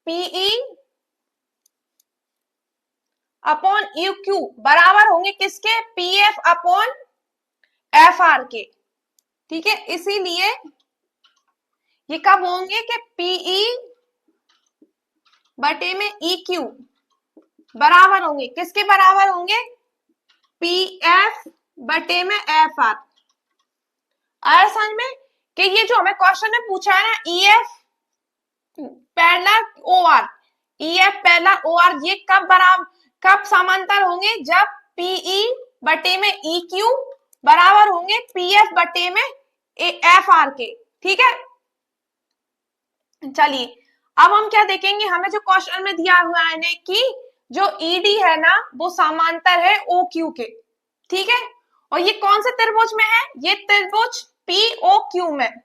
पीई अपॉन यू क्यू बराबर होंगे किसके, पीएफ अपॉन एफ आर के, ठीक है। इसीलिए ये कब होंगे कि पीई बटे में ई क्यू बराबर होंगे किसके, बराबर होंगे पी एफ बटे में एफ आर। आया समझ में कि ये जो हमें क्वेश्चन में पूछा है ना, E F parallel O R, E F parallel O R, ये कब समांतर होंगे, जब पीई बटे में ई क्यू बराबर होंगे पी एफ बटे में एफ आर के, ठीक है। चलिए अब हम क्या देखेंगे, हमें जो क्वेश्चन में दिया हुआ है ना कि जो ईडी है ना वो समांतर है ओ क्यू के, ठीक है। और ये कौन से त्रिभुज में है, ये त्रिभुज पी ओ क्यू में।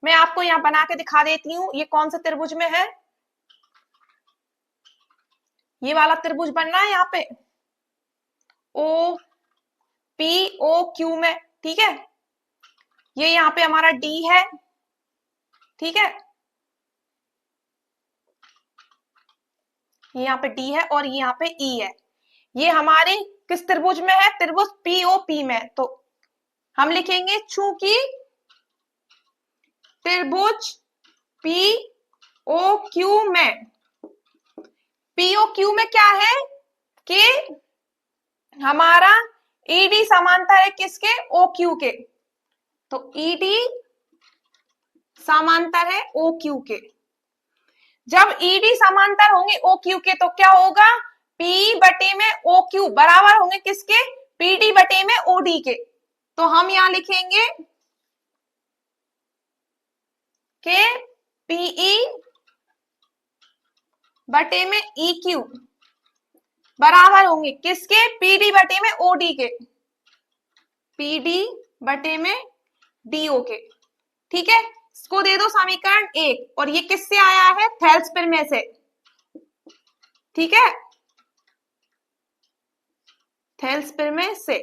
मैं आपको यहाँ बना के दिखा देती हूँ ये कौन से त्रिभुज में है। ये वाला त्रिभुज बन रहा है यहाँ पे ओ पी ओ क्यू में, ठीक है। ये यहाँ पे हमारा डी है, ठीक है, ये यहाँ पे डी है और ये यहाँ पे ई है। ये हमारे किस त्रिभुज में है, त्रिभुज पीओपी में। तो हम लिखेंगे चूंकि त्रिभुज पीओक्यू में, पीओक्यू में क्या है कि हमारा ईडी समांतर है किसके, ओक्यू के। तो ईडी समांतर है ओक्यू के। जब ईडी समांतर होंगे ओ क्यू के तो क्या होगा, पी बटे में ओ क्यू बराबर होंगे किसके, पीडी बटे में ओडी के। तो हम यहां लिखेंगे के पीई बटे में ई क्यू बराबर होंगे किसके, पीडी बटे में ओडी के, पीडी बटे में डीओ के, ठीक है। इसको दे दो समीकरण 1 और ये किससे आया है, थेल्सपिर में से, ठीक है, थेल्सपिर में से।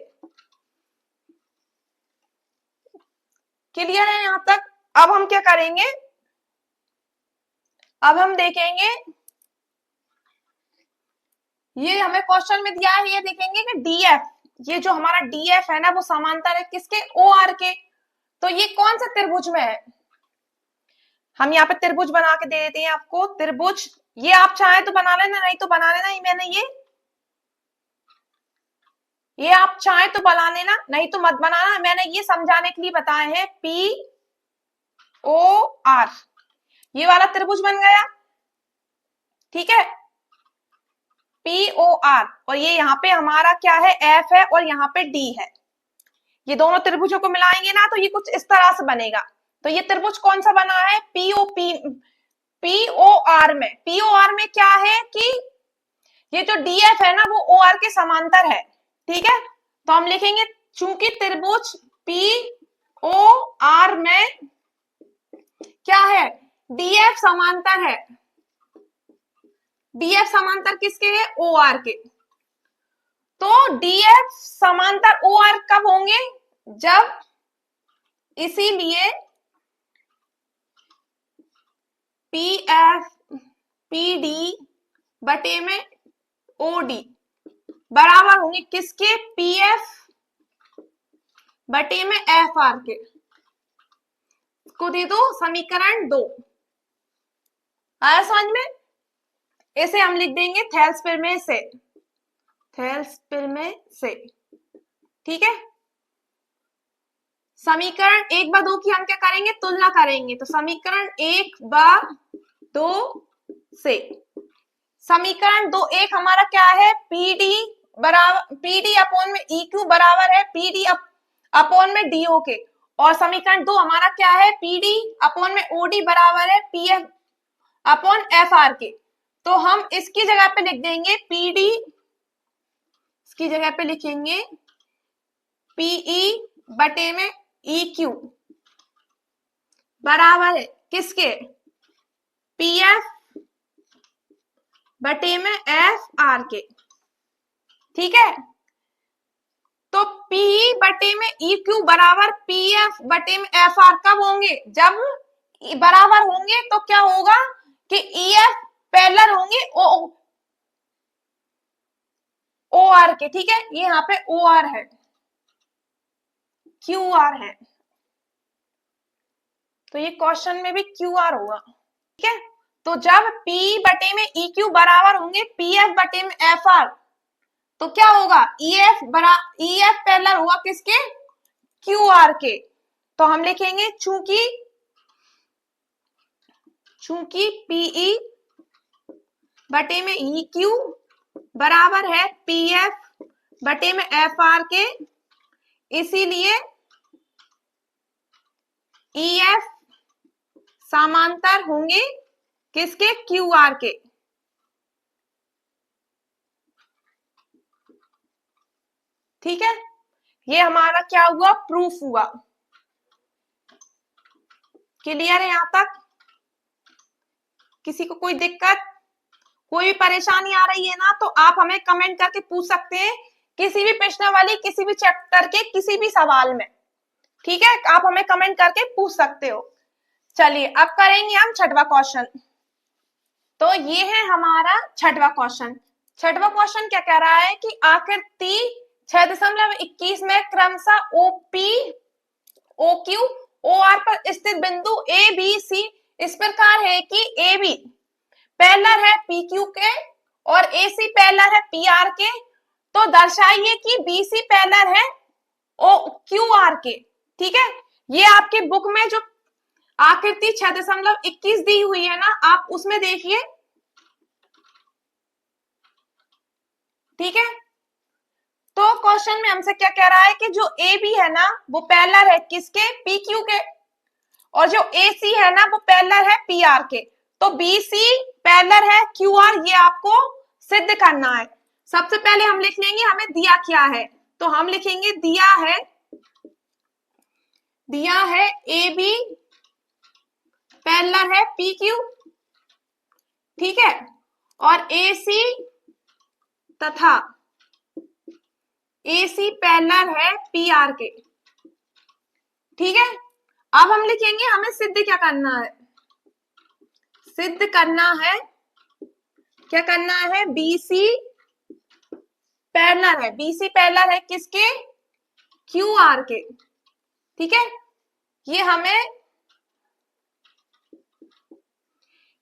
क्लियर है यहां तक। अब हम क्या करेंगे, अब हम देखेंगे ये हमें क्वेश्चन में दिया है, ये देखेंगे कि डीएफ, ये जो हमारा डीएफ है ना वो समांतर है किसके, ओ आर के। तो ये कौन सा त्रिभुज में है, हम यहाँ पे त्रिभुज बना के दे देते हैं आपको। त्रिभुज ये आप चाहे तो बना लेना, नहीं तो बना लेना, मैंने ये आप चाहे तो बना लेना, नहीं तो मत बनाना। मैंने ये समझाने के लिए बताए हैं पी ओ आर, ये वाला त्रिभुज बन गया, ठीक है, पी ओ आर। और ये यहाँ पे हमारा क्या है, एफ है और यहाँ पे डी है। ये दोनों त्रिभुजों को मिलाएंगे ना तो ये कुछ इस तरह से बनेगा। तो ये त्रिभुज कौन सा बना है, पीओआर में। पीओआर में क्या है कि ये जो डीएफ है ना वो ओ आर के समांतर है, ठीक है। तो हम लिखेंगे चूंकि त्रिभुज पी ओ आर में क्या है, डीएफ समांतर है, डीएफ समांतर किसके है, ओ आर के। तो डीएफ समांतर ओ आर कब होंगे, जब, इसीलिए पी एफ पी डी बटे में ओडी बराबर होंगे किसके, पी एफ बटे में एफ आर के। को दे दो समीकरण 2, आया समझ में। इसे हम लिख देंगे थेल्सपिर में से, थेल्सपिर में से, ठीक है। समीकरण 1/2 की हम क्या करेंगे, तुलना करेंगे। तो समीकरण 1/2 से समीकरण 2 1 हमारा क्या है, पीडी बराबर, पीडी अपॉन में ई क्यू बराबर है पीडी अपॉन में डीओ के। और समीकरण 2 हमारा क्या है, पीडी अपॉन में ओडी बराबर है पीएफ अपॉन एफ आर के। तो हम इसकी जगह पे लिख देंगे पीडी, इसकी जगह पे लिखेंगे पीई बटे में ई क्यू बराबर है किसके, पीएफ बटे में एफ आर के, ठीक है। तो पी बटे में ई क्यू बराबर पी एफ बटे में एफ आर कब होंगे, जब बराबर होंगे तो क्या होगा कि ई एफ पैरेलल होंगे ओ आर के, ठीक है। ये यहाँ पे ओ आर है, क्यू आर है, तो ये क्वेश्चन में भी क्यू आर होगा, ठीक है। तो जब P बटे में ई क्यू बराबर होंगे पी एफ बटे में एफ आर, तो क्या होगा, ई एफ पैरेलल होगा किसके, क्यू आर के। तो हम लिखेंगे चूंकि पीई बटे में ई क्यू बराबर है पी एफ बटे में एफ आर के, इसीलिए ई एफ समांतर होंगे किसके? क्यू आर के। ठीक है, ये हमारा क्या हुआ? प्रूफ हुआ। क्लियर है यहां तक? किसी को कोई दिक्कत, कोई भी परेशानी आ रही है ना, तो आप हमें कमेंट करके पूछ सकते हैं, किसी भी प्रश्न वाली किसी भी चैप्टर के किसी भी सवाल में। ठीक है, आप हमें कमेंट करके पूछ सकते हो। चलिए अब करेंगे हम छठवां क्वेश्चन। तो ये है हमारा छठवां क्वेश्चन। छठवां क्वेश्चन क्या कह रहा है कि आकृति 6.21 में क्रमशः ओपी, ओक्यू, ओआर पर स्थित बिंदु ए बी सी इस प्रकार है कि ए बी पैरेलल है पी क्यू के और ए सी पैरेलल है पी आर के, तो दर्शाइए कि बी सी पैरेलल है ओ क्यू आर के। ठीक है, ये आपके बुक में जो आकृति 6.21 दी हुई है ना, आप उसमें देखिए। ठीक है, तो क्वेश्चन में हमसे क्या कह रहा है कि जो ए बी है ना वो पैरेलल है किसके? पी क्यू के, और जो ए सी है ना वो पैरेलल है पी आर के। तो बी सी पैरेलल है क्यू आर, ये आपको सिद्ध करना है। सबसे पहले हम लिख लेंगे हमें दिया क्या है, तो हम लिखेंगे दिया है ए बी पैरेलल है पी क्यू, ठीक है, और ए सी तथा ए सी पैरेलल है पी आर के। ठीक है, अब हम लिखेंगे हमें सिद्ध क्या करना है? सिद्ध करना है, क्या करना है? बीसी पैरेलल है, बीसी पैरेलल है किसके? क्यू आर के। ठीक है, ये हमें,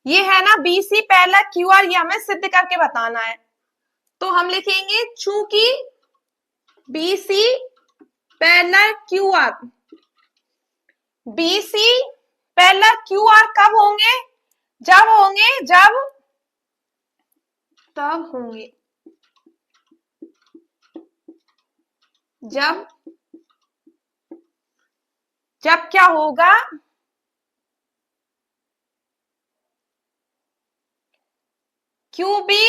ये है ना बीसी पैरेलल क्यू आर, ये हमें सिद्ध करके बताना है। तो हम लिखेंगे चूंकि BC parallel Q R, BC parallel Q R कब होंगे? जब होंगे, तब होंगे जब क्या होगा? क्यू बी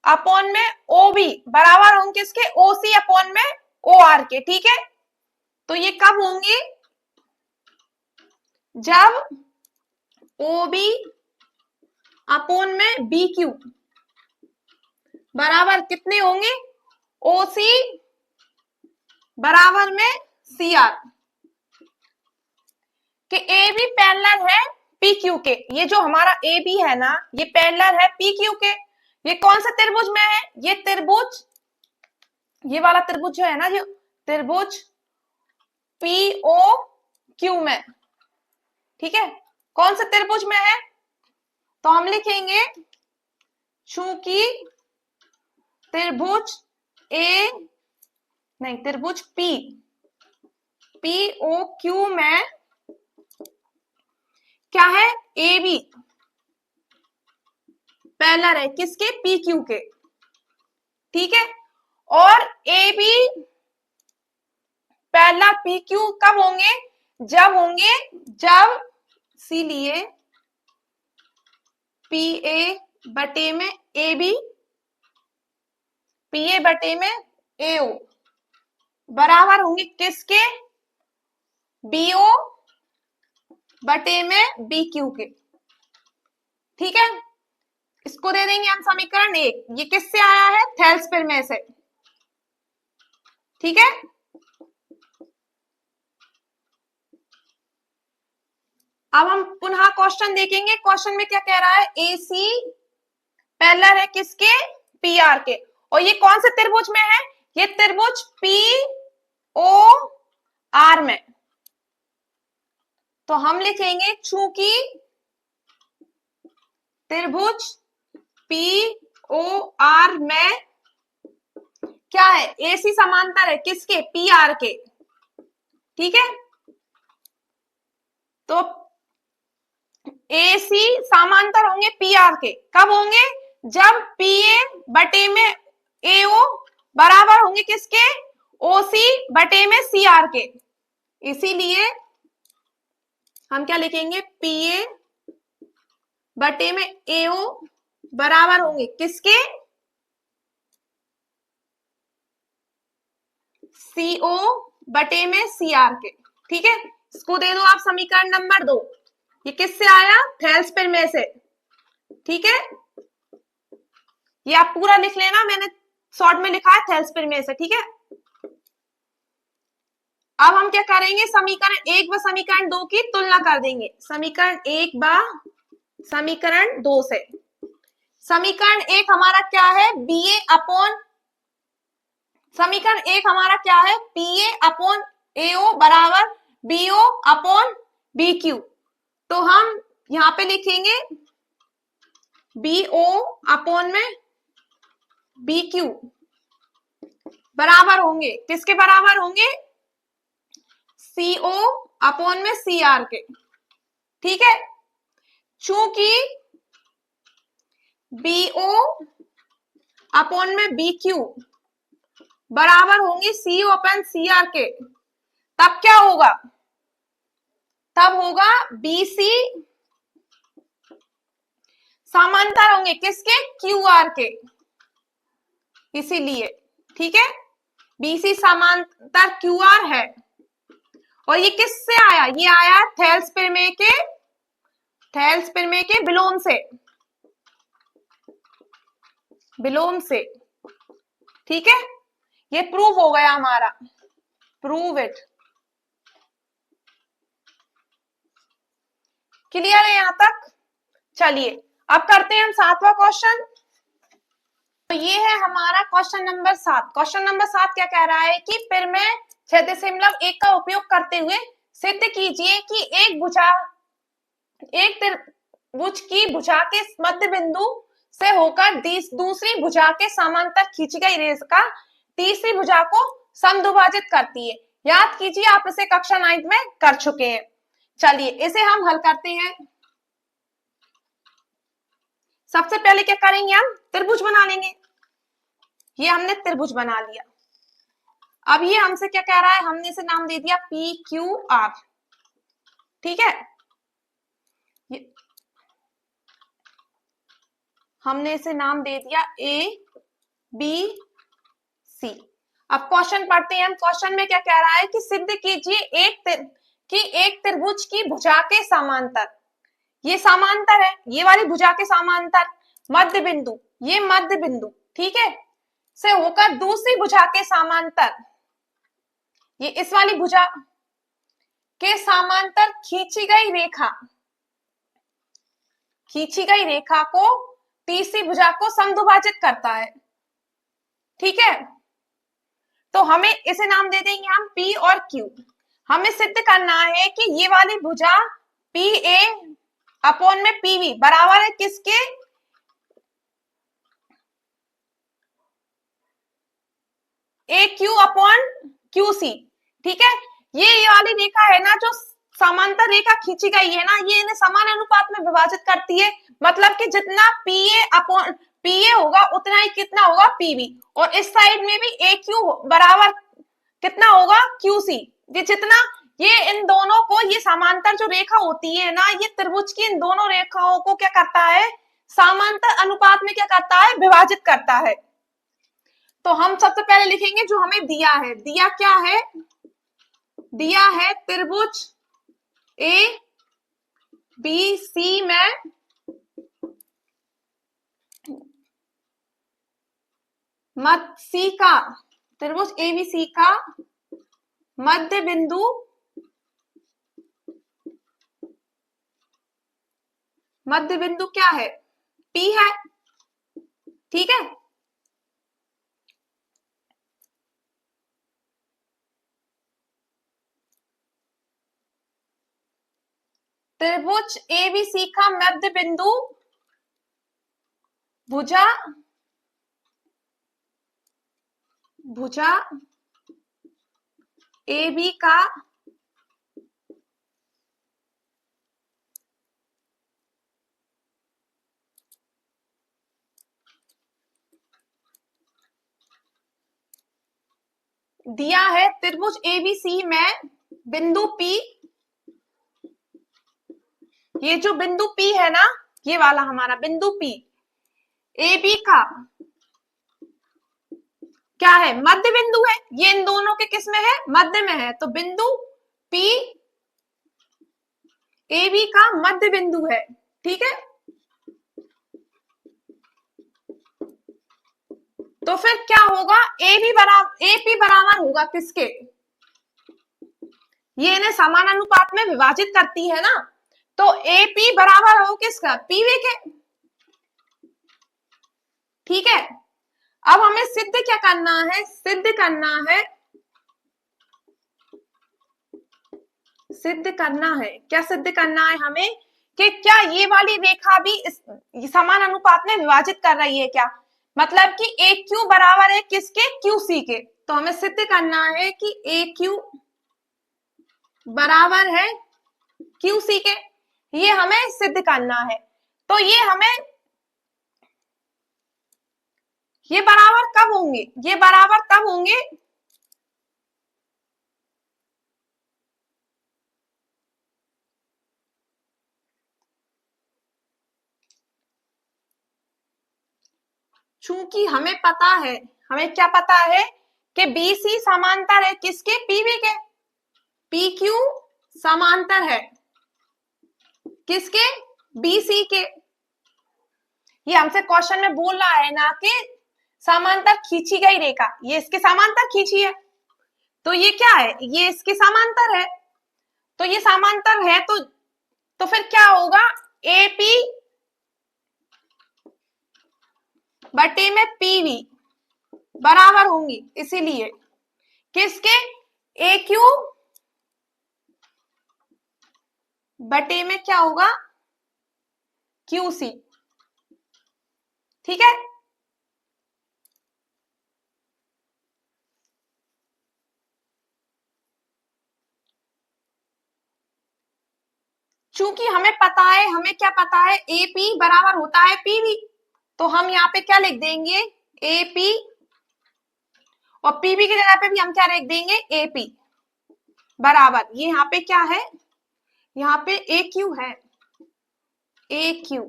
अपॉन में ओ बी बराबर होंगे किसके? ओ सी अपॉन में ओ आर के। ठीक है, तो ये कब होंगे? जब ओ बी अपॉन में बी क्यू बराबर कितने होंगे? ओ सी बराबर में सी आर के। ए बी पैरेलल है पी क्यू के, ये जो हमारा ए बी है ना ये पैरेलल है पी क्यू के। ये कौन सा त्रिभुज में है? ये त्रिभुज, ये वाला त्रिभुज जो है ना, जो त्रिभुज पी ओ क्यू में। ठीक है, कौन सा त्रिभुज में है? तो हम लिखेंगे चूंकि त्रिभुज ए, नहीं त्रिभुज पी ओ क्यू में क्या है? ए बी पैरेलल है किसके? पी क्यू के। ठीक है, और A B parallel P Q कब होंगे? जब होंगे जब सी लिए पी ए बटे में ए बी, पी ए बटे में ए ओ बराबर होंगे किसके? बी ओ बटे में बी क्यू के। ठीक है, इसको दे देंगे हम समीकरण 1। ये किससे आया है? थेल्सपिर में से। ठीक है, अब हम पुनः क्वेश्चन देखेंगे। क्वेश्चन में क्या कह रहा है? ए सी पैरेलल है किसके? पी आर के, और ये कौन से त्रिभुज में है? ये त्रिभुज पी ओ आर में। तो हम लिखेंगे चूंकि त्रिभुज पी ओ आर में क्या है? एसी समांतर है किसके? पी आर के। ठीक है, तो एसी समांतर होंगे पी आर के, कब होंगे? जब पी ए बटे में ए ओ बराबर होंगे किसके? ओ सी बटे में सी आर के। इसीलिए हम क्या लिखेंगे? पी ए बटे में AO बराबर होंगे किसके? CO बटे में CR के। ठीक है, इसको दे दो आप समीकरण नंबर 2। ये किससे आया? थेल्सपिर में से। ठीक है, ये आप पूरा लिख लेना, मैंने शॉर्ट में लिखा है थेल्सपिर में से। ठीक है, अब हम क्या करेंगे? समीकरण 1 व समीकरण 2 की तुलना कर देंगे। समीकरण 1 व समीकरण 2 से। समीकरण 1 हमारा क्या है? BA अपॉन, समीकरण 1 हमारा क्या है? PA अपॉन AO बराबर BO अपॉन BQ। तो हम यहां पे लिखेंगे BO अपॉन में BQ बराबर होंगे किसके? बराबर होंगे CO अपॉन में CR के। ठीक है, चूंकि BO अपॉन में BQ बराबर होंगे CO अपॉन CR के, तब क्या होगा? तब होगा BC समांतर होंगे किसके? QR के। इसीलिए ठीक है, BC समांतर QR है। और ये किससे आया? ये आया थेल्सपिर में के विलोम से, विलोम से। ठीक है, ये प्रूव हो गया हमारा, प्रूव इट। क्लियर है यहां तक? चलिए अब करते हैं हम 7वां क्वेश्चन। तो ये है हमारा क्वेश्चन नंबर 7। क्वेश्चन नंबर 7 क्या कह रहा है कि फिर में 6.1 का उपयोग करते हुए सिद्ध कीजिए कि एक त्रिभुज की भुजा के मध्य बिंदु से होकर दूसरी भुजा के समांतर खींची गई रेखा तीसरी भुजा को समद्विभाजित करती है। याद कीजिए, आप इसे कक्षा 9 में कर चुके हैं। चलिए इसे हम हल करते हैं। सबसे पहले क्या करेंगे? हम त्रिभुज बना लेंगे। ये हमने त्रिभुज बना लिया। अब ये हमसे क्या कह रहा है? हमने इसे नाम दे दिया PQR। ठीक है, हमने इसे नाम दे दिया ABC। अब क्वेश्चन पढ़ते हैं हम। क्वेश्चन में क्या कह रहा है कि सिद्ध कीजिए एक त्रिभुज की भुजा के समांतर, ये समांतर है, ये वाली भुजा के समांतर मध्य बिंदु, ये मध्य बिंदु ठीक है, से होकर दूसरी भुजा के समांतर, ये इस वाली भुजा के समांतर खींची गई रेखा को तीसरी भुजा को समद्विभाजित करता है। ठीक है, तो हमें इसे नाम दे देंगे हम P और Q। हमें सिद्ध करना है कि ये वाली भुजा PA अपॉन में PB बराबर है किसके? AQ upon QC। ठीक है, ये वाली रेखा है ना जो समांतर रेखा खींची गई है ना, ये इन्हें समान अनुपात में विभाजित करती है। मतलब कि जितना PA होगा उतना ही कितना होगा PB, और इस साइड में भी AQ बराबर कितना होगा QC। ये जितना, ये इन दोनों को, ये समांतर जो रेखा होती है ना, ये त्रिभुज की इन दोनों रेखाओं को क्या करता है? समांतर अनुपात में क्या करता है? विभाजित करता है। तो हम सबसे पहले लिखेंगे जो हमें दिया है। दिया क्या है? दिया है त्रिभुज ABC में त्रिभुज ABC का मध्य बिंदु क्या है? P है। ठीक है, त्रिभुज ABC का मध्य बिंदु भुजा AB का दिया है त्रिभुज ABC में बिंदु P, ये जो बिंदु P है ना, ये वाला हमारा बिंदु P ए बी का क्या है, मध्य बिंदु है। ये इन दोनों के किस में है, मध्य में है। तो बिंदु P ए बी का मध्य बिंदु है, ठीक है। तो फिर क्या होगा, ए पी बराबर होगा किसके, ये इन्हें समान अनुपात में विभाजित करती है ना, तो ए पी बराबर हो किसका, पीवी के, ठीक है। अब हमें सिद्ध क्या करना है, सिद्ध करना है, क्या सिद्ध करना है हमें, कि क्या ये वाली रेखा भी इस समान अनुपात में विभाजित कर रही है क्या, मतलब कि ए क्यू बराबर है किसके, क्यू सी के। तो हमें सिद्ध करना है कि ए क्यू बराबर है क्यू सी के, ये हमें सिद्ध करना है। तो ये बराबर कब होंगे, ये बराबर तब होंगे चूंकि हमें पता है, हमें क्या पता है कि BC समांतर है किसके, PV के, PQ समांतर है किसके, BC के। ये हमसे क्वेश्चन में बोल रहा है ना कि समांतर खींची गई रेखा, ये इसके समांतर खींची है, तो ये क्या है, ये इसके समांतर है। तो ये समांतर है तो फिर क्या होगा, AP बटे में PV बराबर होंगी, इसीलिए किसके, AQ बटे में क्या होगा, QC, ठीक है। चूंकि हमें पता है, हमें क्या पता है, AP बराबर होता है PV, तो हम यहाँ पे क्या लिख देंगे, AP, और PV की जगह पे भी हम क्या लिख देंगे, AP बराबर, ये यहाँ पे क्या है, यहाँ पे AQ है, AQ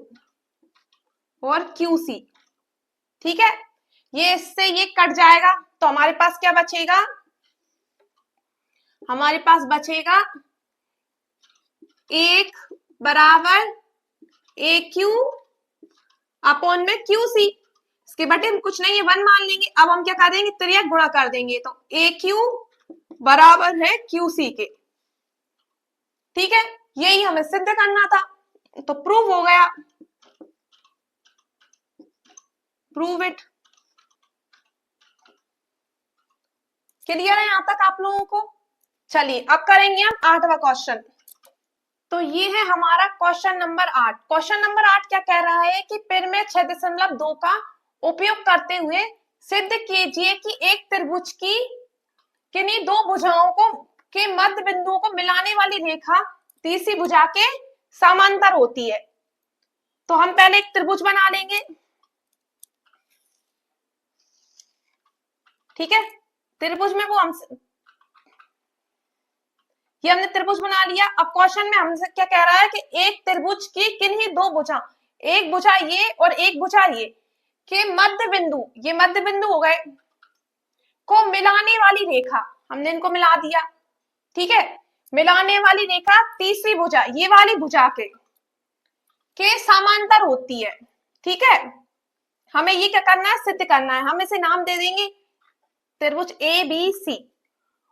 और QC, ठीक है। ये इससे ये कट जाएगा, तो हमारे पास क्या बचेगा, हमारे पास बचेगा एक बराबर AQ अपॉन में QC, इसके बटे हम कुछ नहीं है 1 मान लेंगे। अब हम क्या कर देंगे, त्रियक गुणा कर देंगे, तो AQ बराबर है QC के, ठीक है। यही हमें सिद्ध करना था, तो प्रूव हो गया, प्रूव इट। क्लियर है यहां तक आप लोगों को। चलिए अब करेंगे हम 8वां क्वेश्चन। तो ये है हमारा क्वेश्चन नंबर 8। क्वेश्चन नंबर 8 क्या कह रहा है कि पिरामिड 6.2 का उपयोग करते हुए सिद्ध कीजिए कि एक त्रिभुज की किन्हीं दो भुजाओं को के मध्य बिंदुओं को मिलाने वाली रेखा तीसरी भुजा के समांतर होती है। तो हम पहले एक त्रिभुज बना लेंगे, ठीक है। त्रिभुज में ये हमने त्रिभुज बना लिया। अब क्वेश्चन में हमसे क्या कह रहा है कि एक त्रिभुज की किन्हीं दो भुजा, एक भुजा ये और एक भुजा ये के मध्य बिंदु, ये मध्य बिंदु हो गए, को मिलाने वाली रेखा, हमने इनको मिला दिया, ठीक है। मिलाने वाली रेखा तीसरी भुजा, ये वाली भुजा के समांतर होती है, ठीक है। हमें ये क्या करना है, सिद्ध करना है। हम इसे नाम दे देंगे त्रिभुज ABC,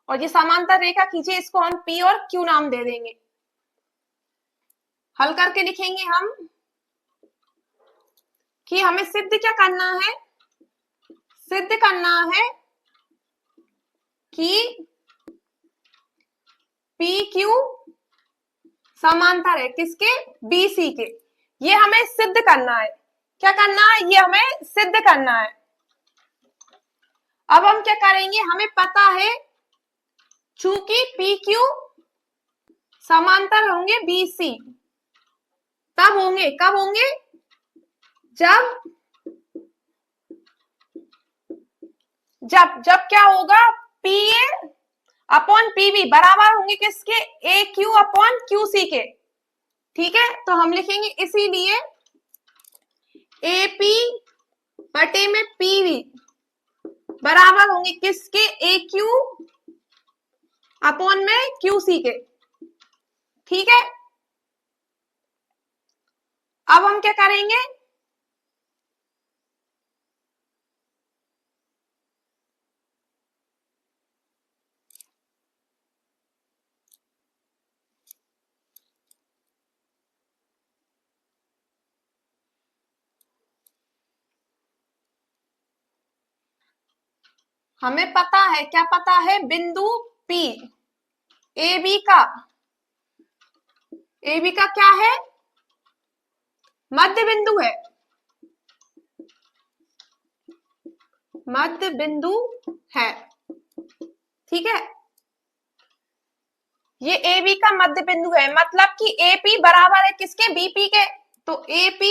और ये समांतर रेखा खींचे, इसको हम P और Q नाम दे देंगे। हल करके लिखेंगे हम कि हमें सिद्ध क्या करना है, सिद्ध करना है कि PQ समांतर है किसके, BC के। ये हमें सिद्ध करना है, क्या करना है, ये हमें सिद्ध करना है। अब हम क्या करेंगे, हमें पता है चूंकि PQ समांतर होंगे BC, तब होंगे, कब होंगे, जब क्या होगा, PA अपॉन PB बराबर होंगे किसके, AQ अपॉन QC के, ठीक है। तो हम लिखेंगे इसीलिए AP बटे में PV बराबर होंगे किसके? AQ अपॉन में QC के। ठीक है, अब हम क्या करेंगे? हमें पता है, क्या पता है? बिंदु P AB का क्या है? मध्य बिंदु है, मध्य बिंदु है। ठीक है, ये AB का मध्य बिंदु है, मतलब कि AP बराबर है किसके? BP के। तो AP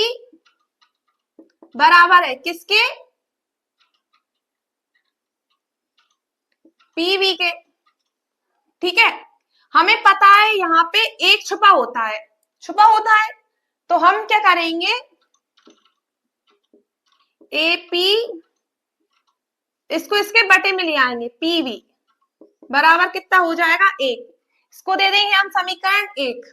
बराबर है किसके? PV के। ठीक है, हमें पता है यहाँ पे एक छुपा होता है, छुपा होता है, तो हम क्या करेंगे? AP इसको इसके बटे में ले आएंगे, PV बराबर कितना हो जाएगा? 1। इसको दे देंगे हम समीकरण 1।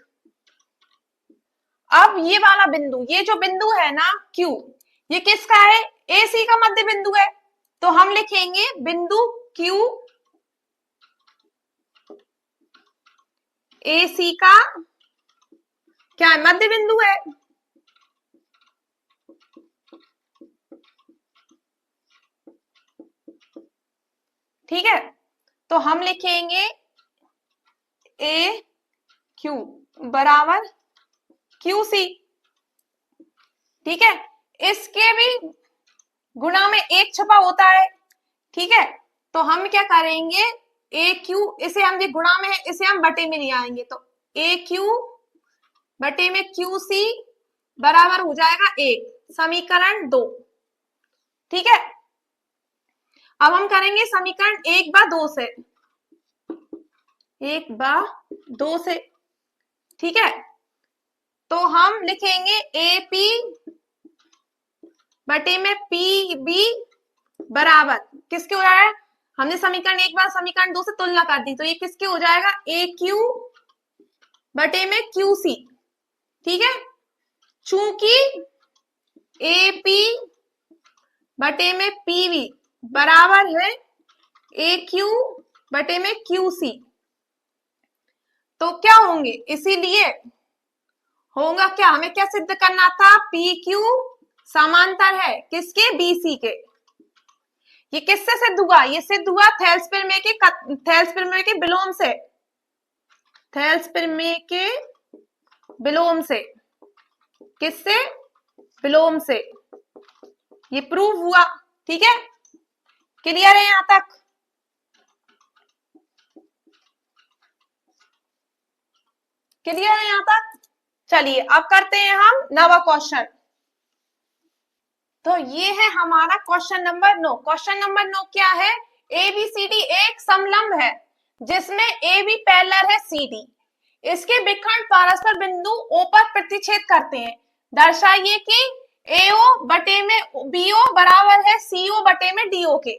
अब ये वाला बिंदु, ये जो बिंदु है ना Q, ये किसका है? AC का मध्य बिंदु है, तो हम लिखेंगे बिंदु Q AC का क्या है? मध्य बिंदु है। ठीक है, तो हम लिखेंगे AQ बराबर QC। ठीक है, इसके भी गुणा में एक छपा होता है। ठीक है, तो हम क्या करेंगे? AQ, इसे हम भी गुणा में है, इसे हम बटे में ले आएंगे, तो AQ बटे में QC बराबर हो जाएगा 1, समीकरण 2। ठीक है, अब हम करेंगे समीकरण 1/2 से, 1/2 से। ठीक है, तो हम लिखेंगे AP बटे में PB बराबर किसके हो जाएगा? हमने समीकरण 1 बार समीकरण 2 से तुलना कर दी, तो ये किसके हो जाएगा? AQ बटे में QC। ठीक है, चूंकि AP बटे में PV बराबर है AQ बटे में QC, तो क्या होंगे? इसीलिए होगा क्या? हमें क्या सिद्ध करना था? PQ समांतर है किसके? BC के। ये किससे सिद्ध हुआ? ये सिद्ध हुआ थेल्स प्रमेय के विलोम से, थेल्स प्रमेय के विलोम से। किससे? विलोम से, ये प्रूव हुआ। ठीक है, क्लियर है यहां तक? क्लियर है यहां तक? चलिए अब करते हैं हम नवा क्वेश्चन। तो ये है हमारा क्वेश्चन नंबर 9। क्वेश्चन नंबर 9 क्या है? ABCD एक समलंब है जिसमें AB पैरेलल है CD। इसके विकर्ण परस्पर बिंदु O पर प्रतिच्छेद करते हैं। दर्शाइए कि AO बटे में BO बराबर है CO बटे में DO के।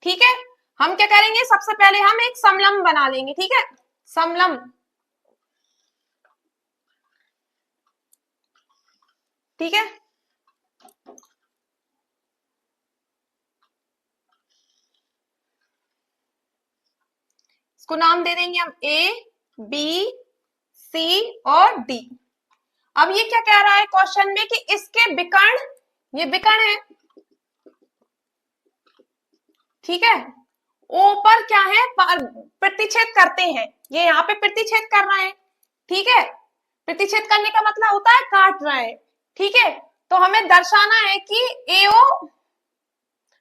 ठीक है, हम क्या करेंगे? सबसे पहले हम एक समलंब बना लेंगे। ठीक है, समलंब। ठीक है, इसको नाम दे देंगे हम A B C और D। अब ये क्या कह रहा है क्वेश्चन में कि इसके विकर्ण, ये विकर्ण है। ठीक है, ओ पर क्या है? प्रतिच्छेद करते हैं, ये यहाँ पे प्रतिच्छेद कर रहे हैं। ठीक है, प्रतिच्छेद करने का मतलब होता है काट रहे हैं। ठीक है, तो हमें दर्शाना है कि AO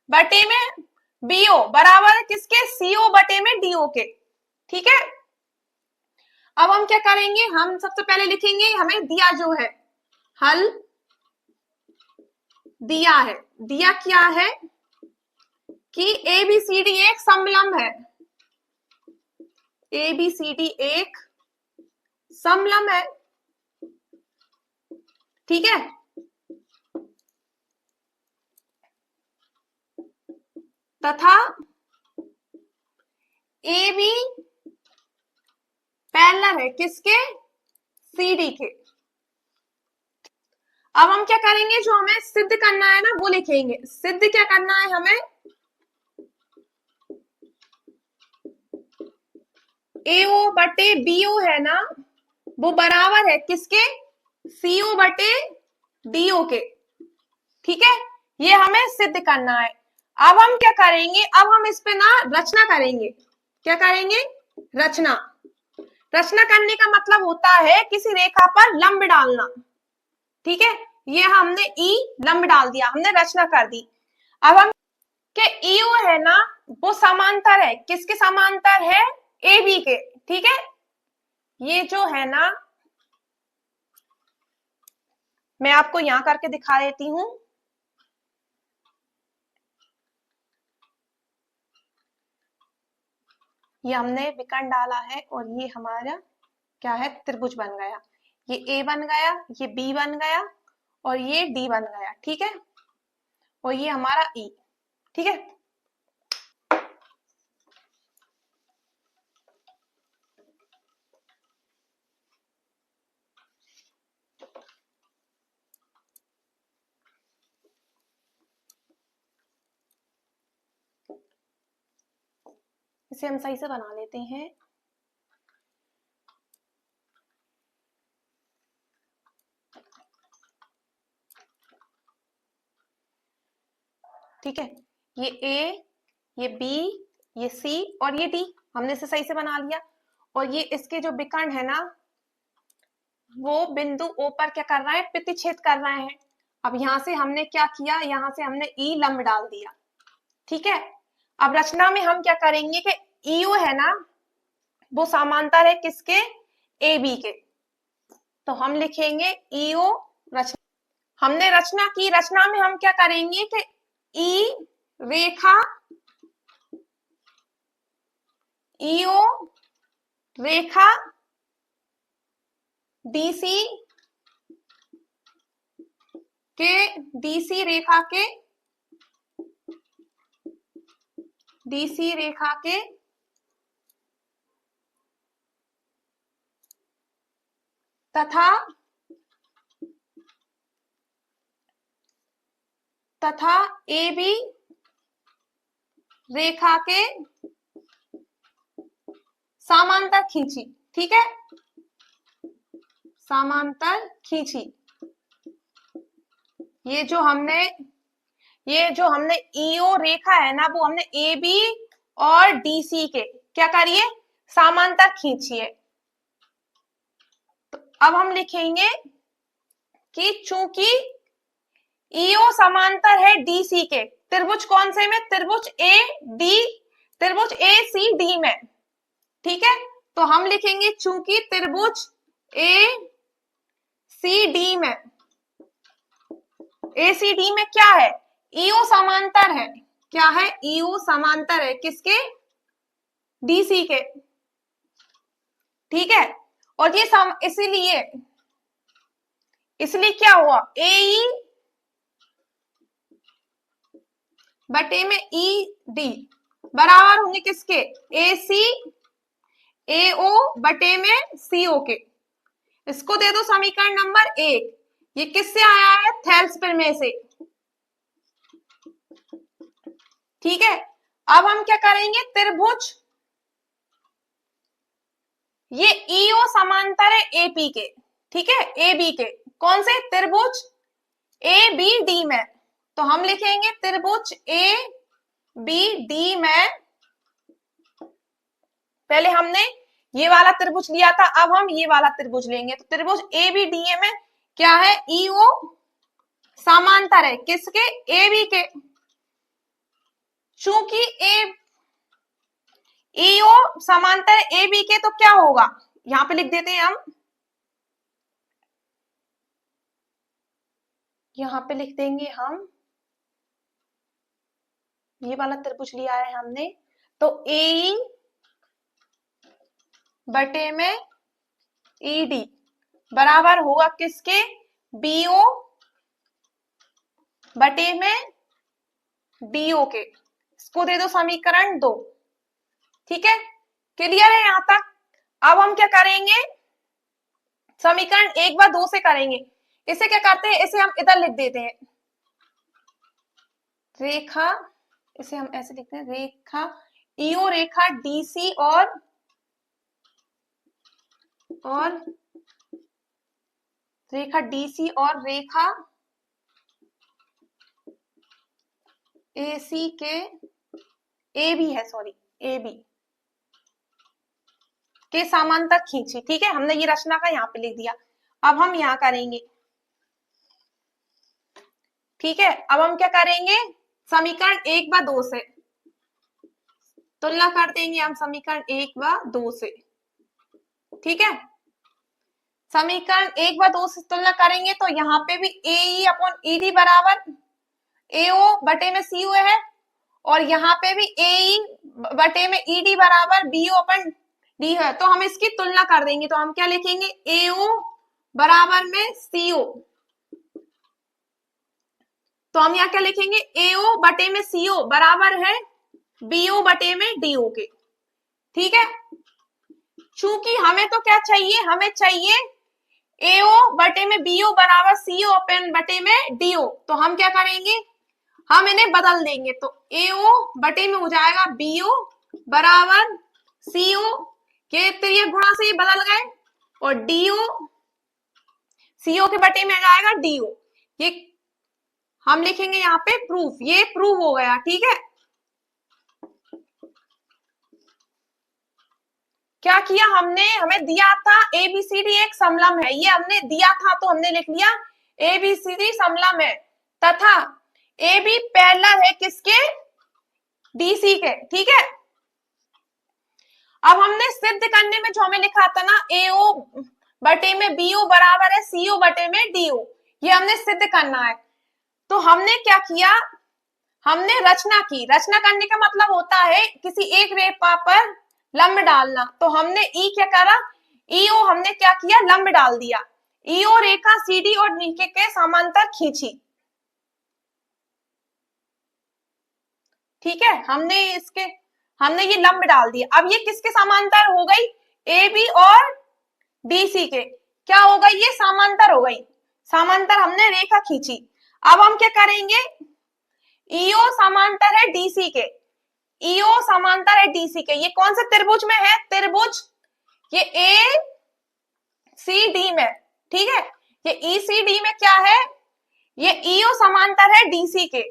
बटे में BO बराबर है किसके? CO बटे में DO के। ठीक है, अब हम क्या करेंगे? हम सबसे पहले लिखेंगे, हमें दिया जो है, हल दिया है, दिया क्या है कि ABCD एक समलंब है, ABCD एक समलंब है। ठीक है, तथा ए बी पैरेलल है किसके, सी डी के। अब हम क्या करेंगे, जो हमें सिद्ध करना है ना वो लिखेंगे। सिद्ध क्या करना है हमें, AO बटे BO है ना, वो बराबर है किसके, CO बटे DO के। ठीक है, ये हमें सिद्ध करना है। अब हम क्या करेंगे, अब हम इस पे ना रचना करेंगे। क्या करेंगे, रचना। रचना करने का मतलब होता है किसी रेखा पर लंब डालना। ठीक है, ये हमने ई लंब डाल दिया, हमने रचना कर दी। अब हम के ईओ है ना, वो समांतर है किसके, समांतर है ए बी के। ठीक है, ये जो है ना, मैं आपको यहां करके दिखा देती हूं। ये हमने विकर्ण डाला है और ये हमारा क्या है, त्रिभुज बन गया। ये ए बन गया, ये बी बन गया और ये डी बन गया। ठीक है, और ये हमारा ई। ठीक है, इसे हम सही से बना लेते हैं। ठीक है, ये ए, ये बी, ये सी और ये डी हमने इसे सही से बना लिया। और ये इसके जो विकर्ण है ना, वो बिंदु ओ पर क्या कर रहा है, प्रतिच्छेद कर रहा है। अब यहां से हमने क्या किया, यहां से हमने ई लंब डाल दिया। ठीक है, अब रचना में हम क्या करेंगे कि ईओ है ना, वो समांतर है किसके, ए बी के। तो हम लिखेंगे ईओ रचना। हमने रचना की, रचना में हम क्या करेंगे कि ई रेखा, ईओ रेखा डीसी के, डीसी रेखा के, डीसी रेखा के तथा तथा ए बी रेखा के समांतर खींची। ठीक है, समांतर खींची। ये जो हमने ईओ रेखा है ना, वो हमने ए बी और डीसी के क्या करिए, समांतर खींचिए। तो अब हम लिखेंगे कि चूंकि ईओ समांतर है डीसी के, त्रिभुज कौन से में, त्रिभुज ए डी, त्रिभुज ए सी डी में। ठीक है, तो हम लिखेंगे चूंकि त्रिभुज ए सी डी में, ए सी डी में क्या है, ईओ समांतर है। क्या है, ईओ समांतर है किसके, डीसी के। ठीक है, और ये इसलिए क्या हुआ, ए बटे में ई डी बराबर होंगे किसके, ए सी ए ओ बटे में सी ओ के। इसको दे दो समीकरण नंबर 1। ये किससे आया है, थेल्सपिर में से। ठीक है, अब हम क्या करेंगे, त्रिभुज, ये ईओ समांतर है एपी के। ठीक है, ए बी के, कौन से, त्रिभुज ए बी डी में। तो हम लिखेंगे त्रिभुज ए बी डी में, पहले हमने ये वाला त्रिभुज लिया था, अब हम ये वाला त्रिभुज लेंगे। तो त्रिभुज ए बी डी में क्या है, ईओ समांतर है किसके, ए बी के। चूंकि ईओ समांतर ए बी के, तो क्या होगा, यहां पे लिख देते हैं हम, यहां पे लिख देंगे हम, ये वाला त्रिभुज लिया है हमने, तो ए बटे में ईडी बराबर होगा किसके, बीओ बटे में डीओ के। इसको दे दो समीकरण 2। ठीक है, क्लियर है यहाँ तक? अब हम क्या करेंगे, समीकरण 1 व 2 से करेंगे। इसे क्या करते हैं, इसे हम इधर लिख देते हैं, रेखा, इसे हम ऐसे लिखते हैं, रेखा ईओ रेखा डीसी और रेखा डीसी और रेखा एसी के ए बी है, सॉरी ए बी के समांतर खींची। ठीक है, हमने ये रचना का यहाँ पे लिख दिया। अब हम यहाँ करेंगे, ठीक है, अब हम क्या करेंगे, समीकरण 1 व 2 से तुलना कर देंगे हम, समीकरण 1 व 2 से। ठीक है, समीकरण 1 व 2 से तुलना करेंगे तो यहाँ पे भी ए अपॉन ई डी बराबर एओ बटे में सी है, और यहाँ पे भी ए बटे में ई डी बराबर बी ओ अपन डी है। तो हम इसकी तुलना कर देंगे, तो हम क्या लिखेंगे, एओ बराबर में सीओ। तो हम यहाँ क्या लिखेंगे, एओ बटे में सीओ बराबर है बीओ बटे में डीओ के। ठीक है, चूंकि हमें तो क्या चाहिए, हमें चाहिए एओ बटे में बीओ बराबर सीओ अपन बटे में डीओ। तो हम क्या करेंगे, हम इन्हें बदल देंगे, तो एओ बटे में हो जाएगा बीओ बराबर सीओ के त्रिय गुणा से ये बदल गए, और डीओ सीओ के बटे में आ जाएगा डीओ। ये हम लिखेंगे यहाँ पे प्रूफ, ये प्रूफ हो गया। ठीक है, क्या किया हमने, हमें दिया था एबीसीडी एक समलम है, ये हमने दिया था तो हमने लिख लिया एबीसीडी समलम है, तथा ए बी पैरेलल है किसके, डीसी के। ठीक है, अब हमने सिद्ध करने में जो हमें लिखा था ना, एओ बटे में बीओ बराबर है सीओ बटे में डीओ, ये हमने सिद्ध करना है। तो हमने क्या किया, हमने रचना की। रचना करने का मतलब होता है किसी एक रेखा पर लंब डालना। तो हमने ई क्या करा, ईओ हमने क्या किया, लंब डाल दिया। ईओ रेखा सीडी और नीचे के समांतर खींची। ठीक है, हमने ये लंब डाल दिया। अब ये किसके समांतर हो गई, ए बी और डीसी के। क्या हो गई, ये समांतर हो गई, समांतर हमने रेखा खींची। अब हम क्या करेंगे, ईओ समांतर है डीसी के, ईओ समांतर है डीसी के। ये कौन से त्रिभुज में है, त्रिभुज ये ए सी डी में। ठीक है, ये ई सी डी में क्या है, ये ईओ समांतर है डीसी के,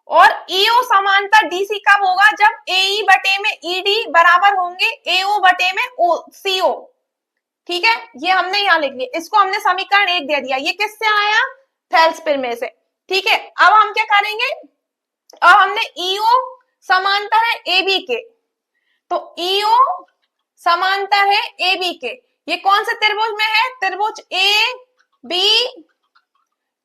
और ईओ समांतर डीसी कब होगा, जब ए बटे में ईडी बराबर होंगे एओ बटे में ओ सीओ। ठीक है, ये हमने यहाँ लिख लिया, इसको हमने समीकरण 1 दे दिया। ये किससे आया, थेल्सपिर में से। ठीक है, अब हम क्या करेंगे, अब हमने ईओ समांतर है ए बी के, तो ईओ समांतर है ए बी के। ये कौन से त्रिभुज में है, त्रिभुज ए बी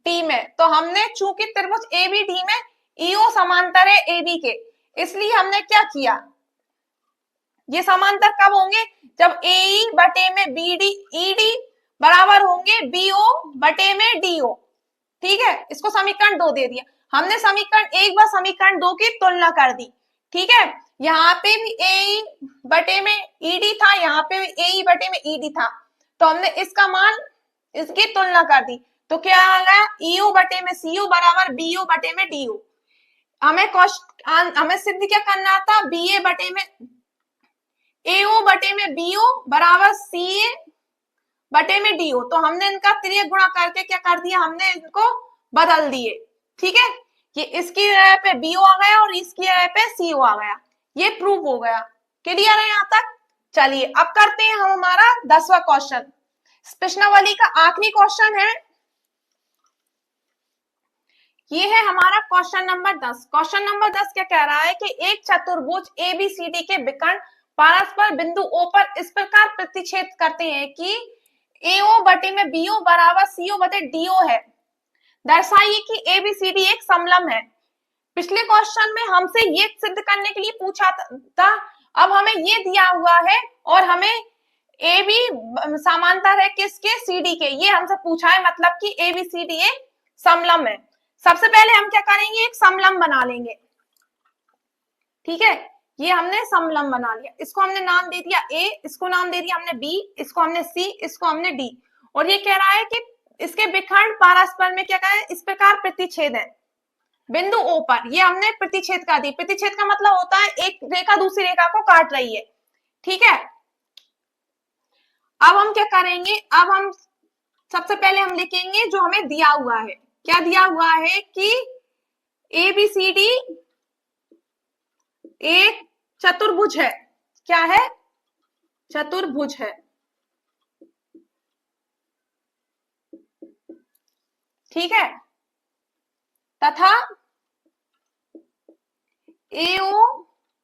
डी में। तो हमने चूंकि त्रिभुज ए बी डी में ईओ समांतर है ए बी के, इसलिए हमने क्या किया, ये समांतर कब होंगे, जब ए बटे में बी डी ई डी बराबर होंगे बीओ बटे में डीओ। ठीक है, इसको समीकरण 2 दे दिया हमने। समीकरण 1 व समीकरण 2 की तुलना कर दी। ठीक है, यहाँ पे भी ए बटे में ईडी था, यहाँ पे भी ए बटे में ईडी था, तो हमने इसका मान, इसकी तुलना कर दी। तो क्या आ गया, ईओ बटे में सीओ बराबर बीओ बटे में डीओ। हमें सिद्ध क्या करना था, बीए बटे में एओ बटे में बीओ बराबर सीए बटे में डीओ। तो हमने इनका त्रिय गुणा करके क्या कर दिया, हमने इनको बदल दिए। ठीक है, ये इसकी जगह पे बीओ आ गया और इसकी जगह पे सीओ आ गया, ये प्रूफ हो गया। क्लियर है यहाँ तक? चलिए अब करते हैं हम हमारा 10वां क्वेश्चन, प्रश्नावली का आखिरी क्वेश्चन है। ये है हमारा क्वेश्चन नंबर 10। क्वेश्चन नंबर 10 क्या कह रहा है कि एक चतुर्भुज एबीसीडी के विकर्ण परस्पर बिंदु ओ पर इस प्रकार प्रतिच्छेद करते हैं कि एओ बटे में बीओ बराबर सीओ बटे डीओ है। दर्शाइए कि एबीसीडी एक समलंब है। पिछले क्वेश्चन में हमसे ये सिद्ध करने के लिए पूछा था, अब हमें ये दिया हुआ है और हमें ए बी समांतर है किसके, सीडी के, ये हमसे पूछा है, मतलब कि एबीसीडी एक समलंब है। सबसे पहले हम क्या करेंगे, एक समलंब बना लेंगे। ठीक है, ये हमने समलंब बना लिया, इसको हमने नाम दे दिया ए, इसको नाम दे दिया हमने बी, इसको हमने सी, इसको हमने डी। और ये कह रहा है कि इसके विखंड पारस्पर में क्या कहें, इस प्रकार प्रतिच्छेद है बिंदु ओ पर। ये हमने प्रतिच्छेद कर दी। प्रतिच्छेद का मतलब होता है एक रेखा दूसरी रेखा को काट रही है। ठीक है, अब हम क्या करेंगे, अब हम सबसे पहले हम लिखेंगे जो हमें दिया हुआ है। क्या दिया हुआ है कि ए बी सी डी एक चतुर्भुज है। क्या है, चतुर्भुज है। ठीक है, तथा एओ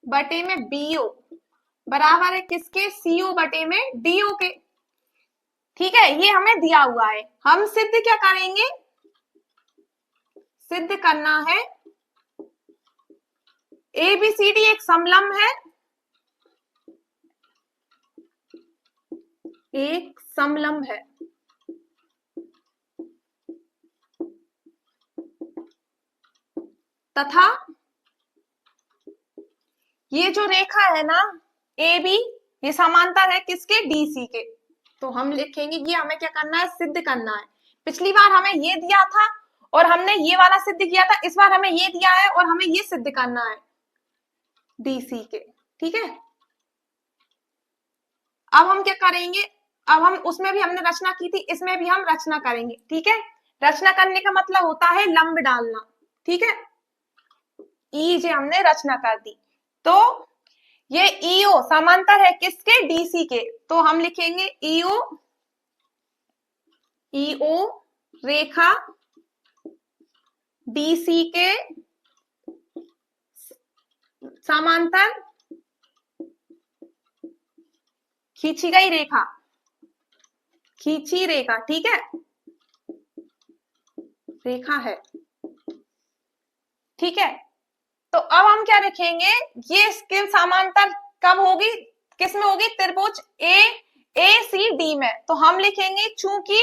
बटे में बीओ बराबर है किसके, सीओ बटे में डीओ के। ठीक है, ये हमें दिया हुआ है। हम सिद्ध क्या करेंगे, सिद्ध करना है ए बी सी डी एक समलंब है, एक समलंब है, तथा ये जो रेखा है ना ए बी, ये समांतर है किसके, डीसी के। तो हम लिखेंगे, ये हमें क्या करना है, सिद्ध करना है। पिछली बार हमें ये दिया था और हमने ये वाला सिद्ध किया था, इस बार हमें ये दिया है और हमें ये सिद्ध करना है डीसी के। ठीक है, अब हम क्या करेंगे, अब हम उसमें भी हमने रचना की थी, इसमें भी हम रचना करेंगे। ठीक है, रचना करने का मतलब होता है लंब डालना। ठीक है, ई जे हमने रचना कर दी। तो ये ईओ समांतर है किसके, डीसी के। तो हम लिखेंगे ईओ, ईओ रेखा डीसी के समांतर खींची गई रेखा, खींची रेखा। ठीक है, रेखा है। ठीक है, तो अब हम क्या लिखेंगे, ये इसके समांतर कब होगी, किस में होगी, त्रिभुज ए सी डी में। तो हम लिखेंगे चूंकि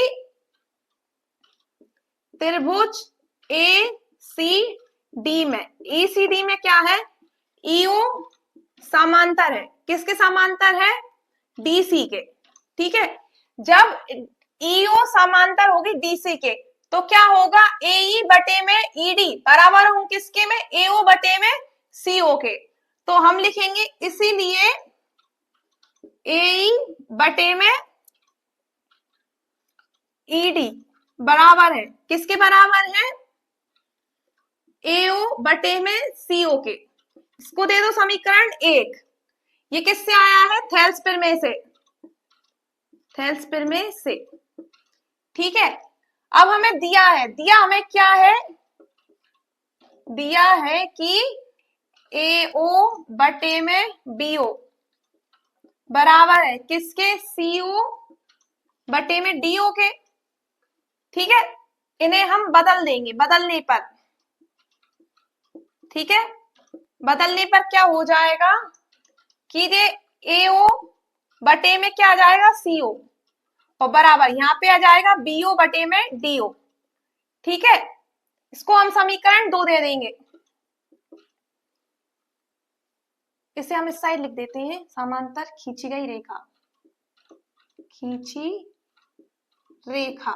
त्रिभुज ए सी डी में, ई सी डी में क्या है, ईओ समांतर है किसके, समांतर है डीसी के। ठीक है, जब ईओ समांतर होगी डीसी के तो क्या होगा, एई बटे में ईडी बराबर हूं किसके में, एओ बटे में सीओ के। तो हम लिखेंगे इसीलिए एई बटे में ईडी बराबर है किसके, बराबर है एओ बटे में सीओ के। इसको दे दो समीकरण 1। ये किससे आया है, थेल्सपिर में से, थेल्सपिर में से। ठीक है, अब हमें दिया है, दिया हमें क्या है, दिया है कि एओ बटे में बीओ बराबर है किसके, सीओ बटे में डीओ के। ठीक है, इन्हें हम बदल देंगे बदलने पर। ठीक है, बदलने पर क्या हो जाएगा कि ये एओ बटे में क्या आ जाएगा, सीओ, और बराबर यहां पे आ जाएगा बीओ बटे में डीओ। ठीक है, इसको हम समीकरण 2 दे देंगे। इसे हम इस साइड लिख देते हैं, समांतर खींची गई रेखा, खींची रेखा।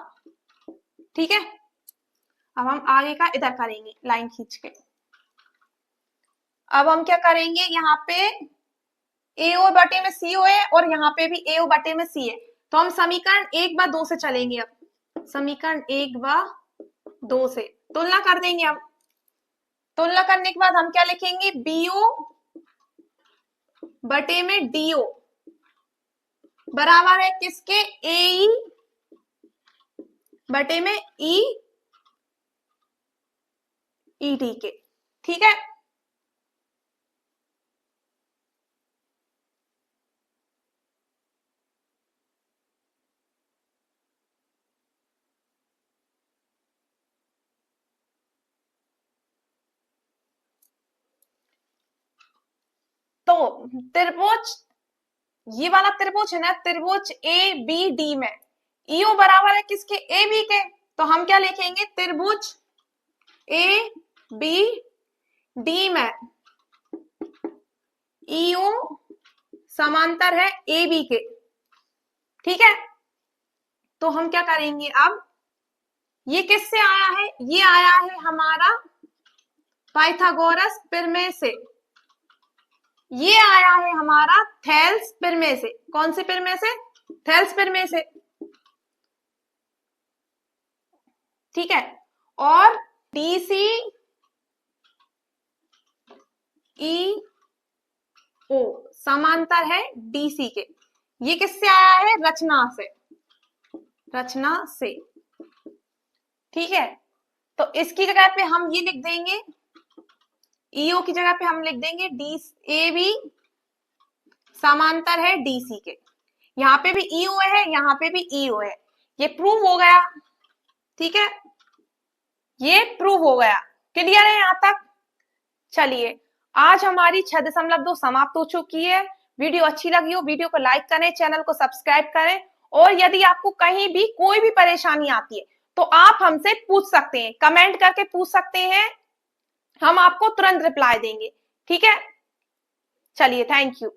ठीक है, अब हम आगे का इधर करेंगे लाइन खींच के। अब हम क्या करेंगे, यहाँ पे एओ बटे में सी है और यहाँ पे भी एओ बटे में सी है। तो हम समीकरण 1 व 2 से चलेंगे। अब समीकरण 1 व 2 से तुलना कर देंगे। अब तुलना करने के बाद हम क्या लिखेंगे, बीओ बटे में डीओ बराबर है किसके, एई बटे में ई ईडी के। ठीक है, तो त्रिभुज, ये वाला त्रिभुज है ना, त्रिभुज ए बी डी में ईओ बराबर है किसके, ए बी के। तो हम क्या लिखेंगे, त्रिभुज ए बी डी में ईओ समांतर है ए बी के, ठीक है। तो हम क्या करेंगे अब, ये किससे आया है, ये आया है हमारा पाइथागोरस प्रमेय से, ये आया है हमारा थेल्स प्रमेय से। कौन से प्रमेय से, थेल्स प्रमेय से, ठीक है। और डीसी ई ओ समांतर है डीसी के, ये किससे आया है, रचना से, रचना से, ठीक है। तो इसकी जगह पे हम ये लिख देंगे, ईओ की जगह पे हम लिख देंगे डी ए बी समांतर है डीसी के। यहाँ पे भी ईओ है, यहाँ पे भी ईओ है, ये प्रूव हो गया, ठीक है, ये प्रूव हो गया। क्लियर है यहाँ तक। चलिए, आज हमारी 6.2 समाप्त हो चुकी है। वीडियो अच्छी लगी हो, वीडियो को लाइक करें, चैनल को सब्सक्राइब करें, और यदि आपको कहीं भी कोई भी परेशानी आती है तो आप हमसे पूछ सकते हैं, कमेंट करके पूछ सकते हैं, हम आपको तुरंत रिप्लाई देंगे, ठीक है। चलिए, थैंक यू।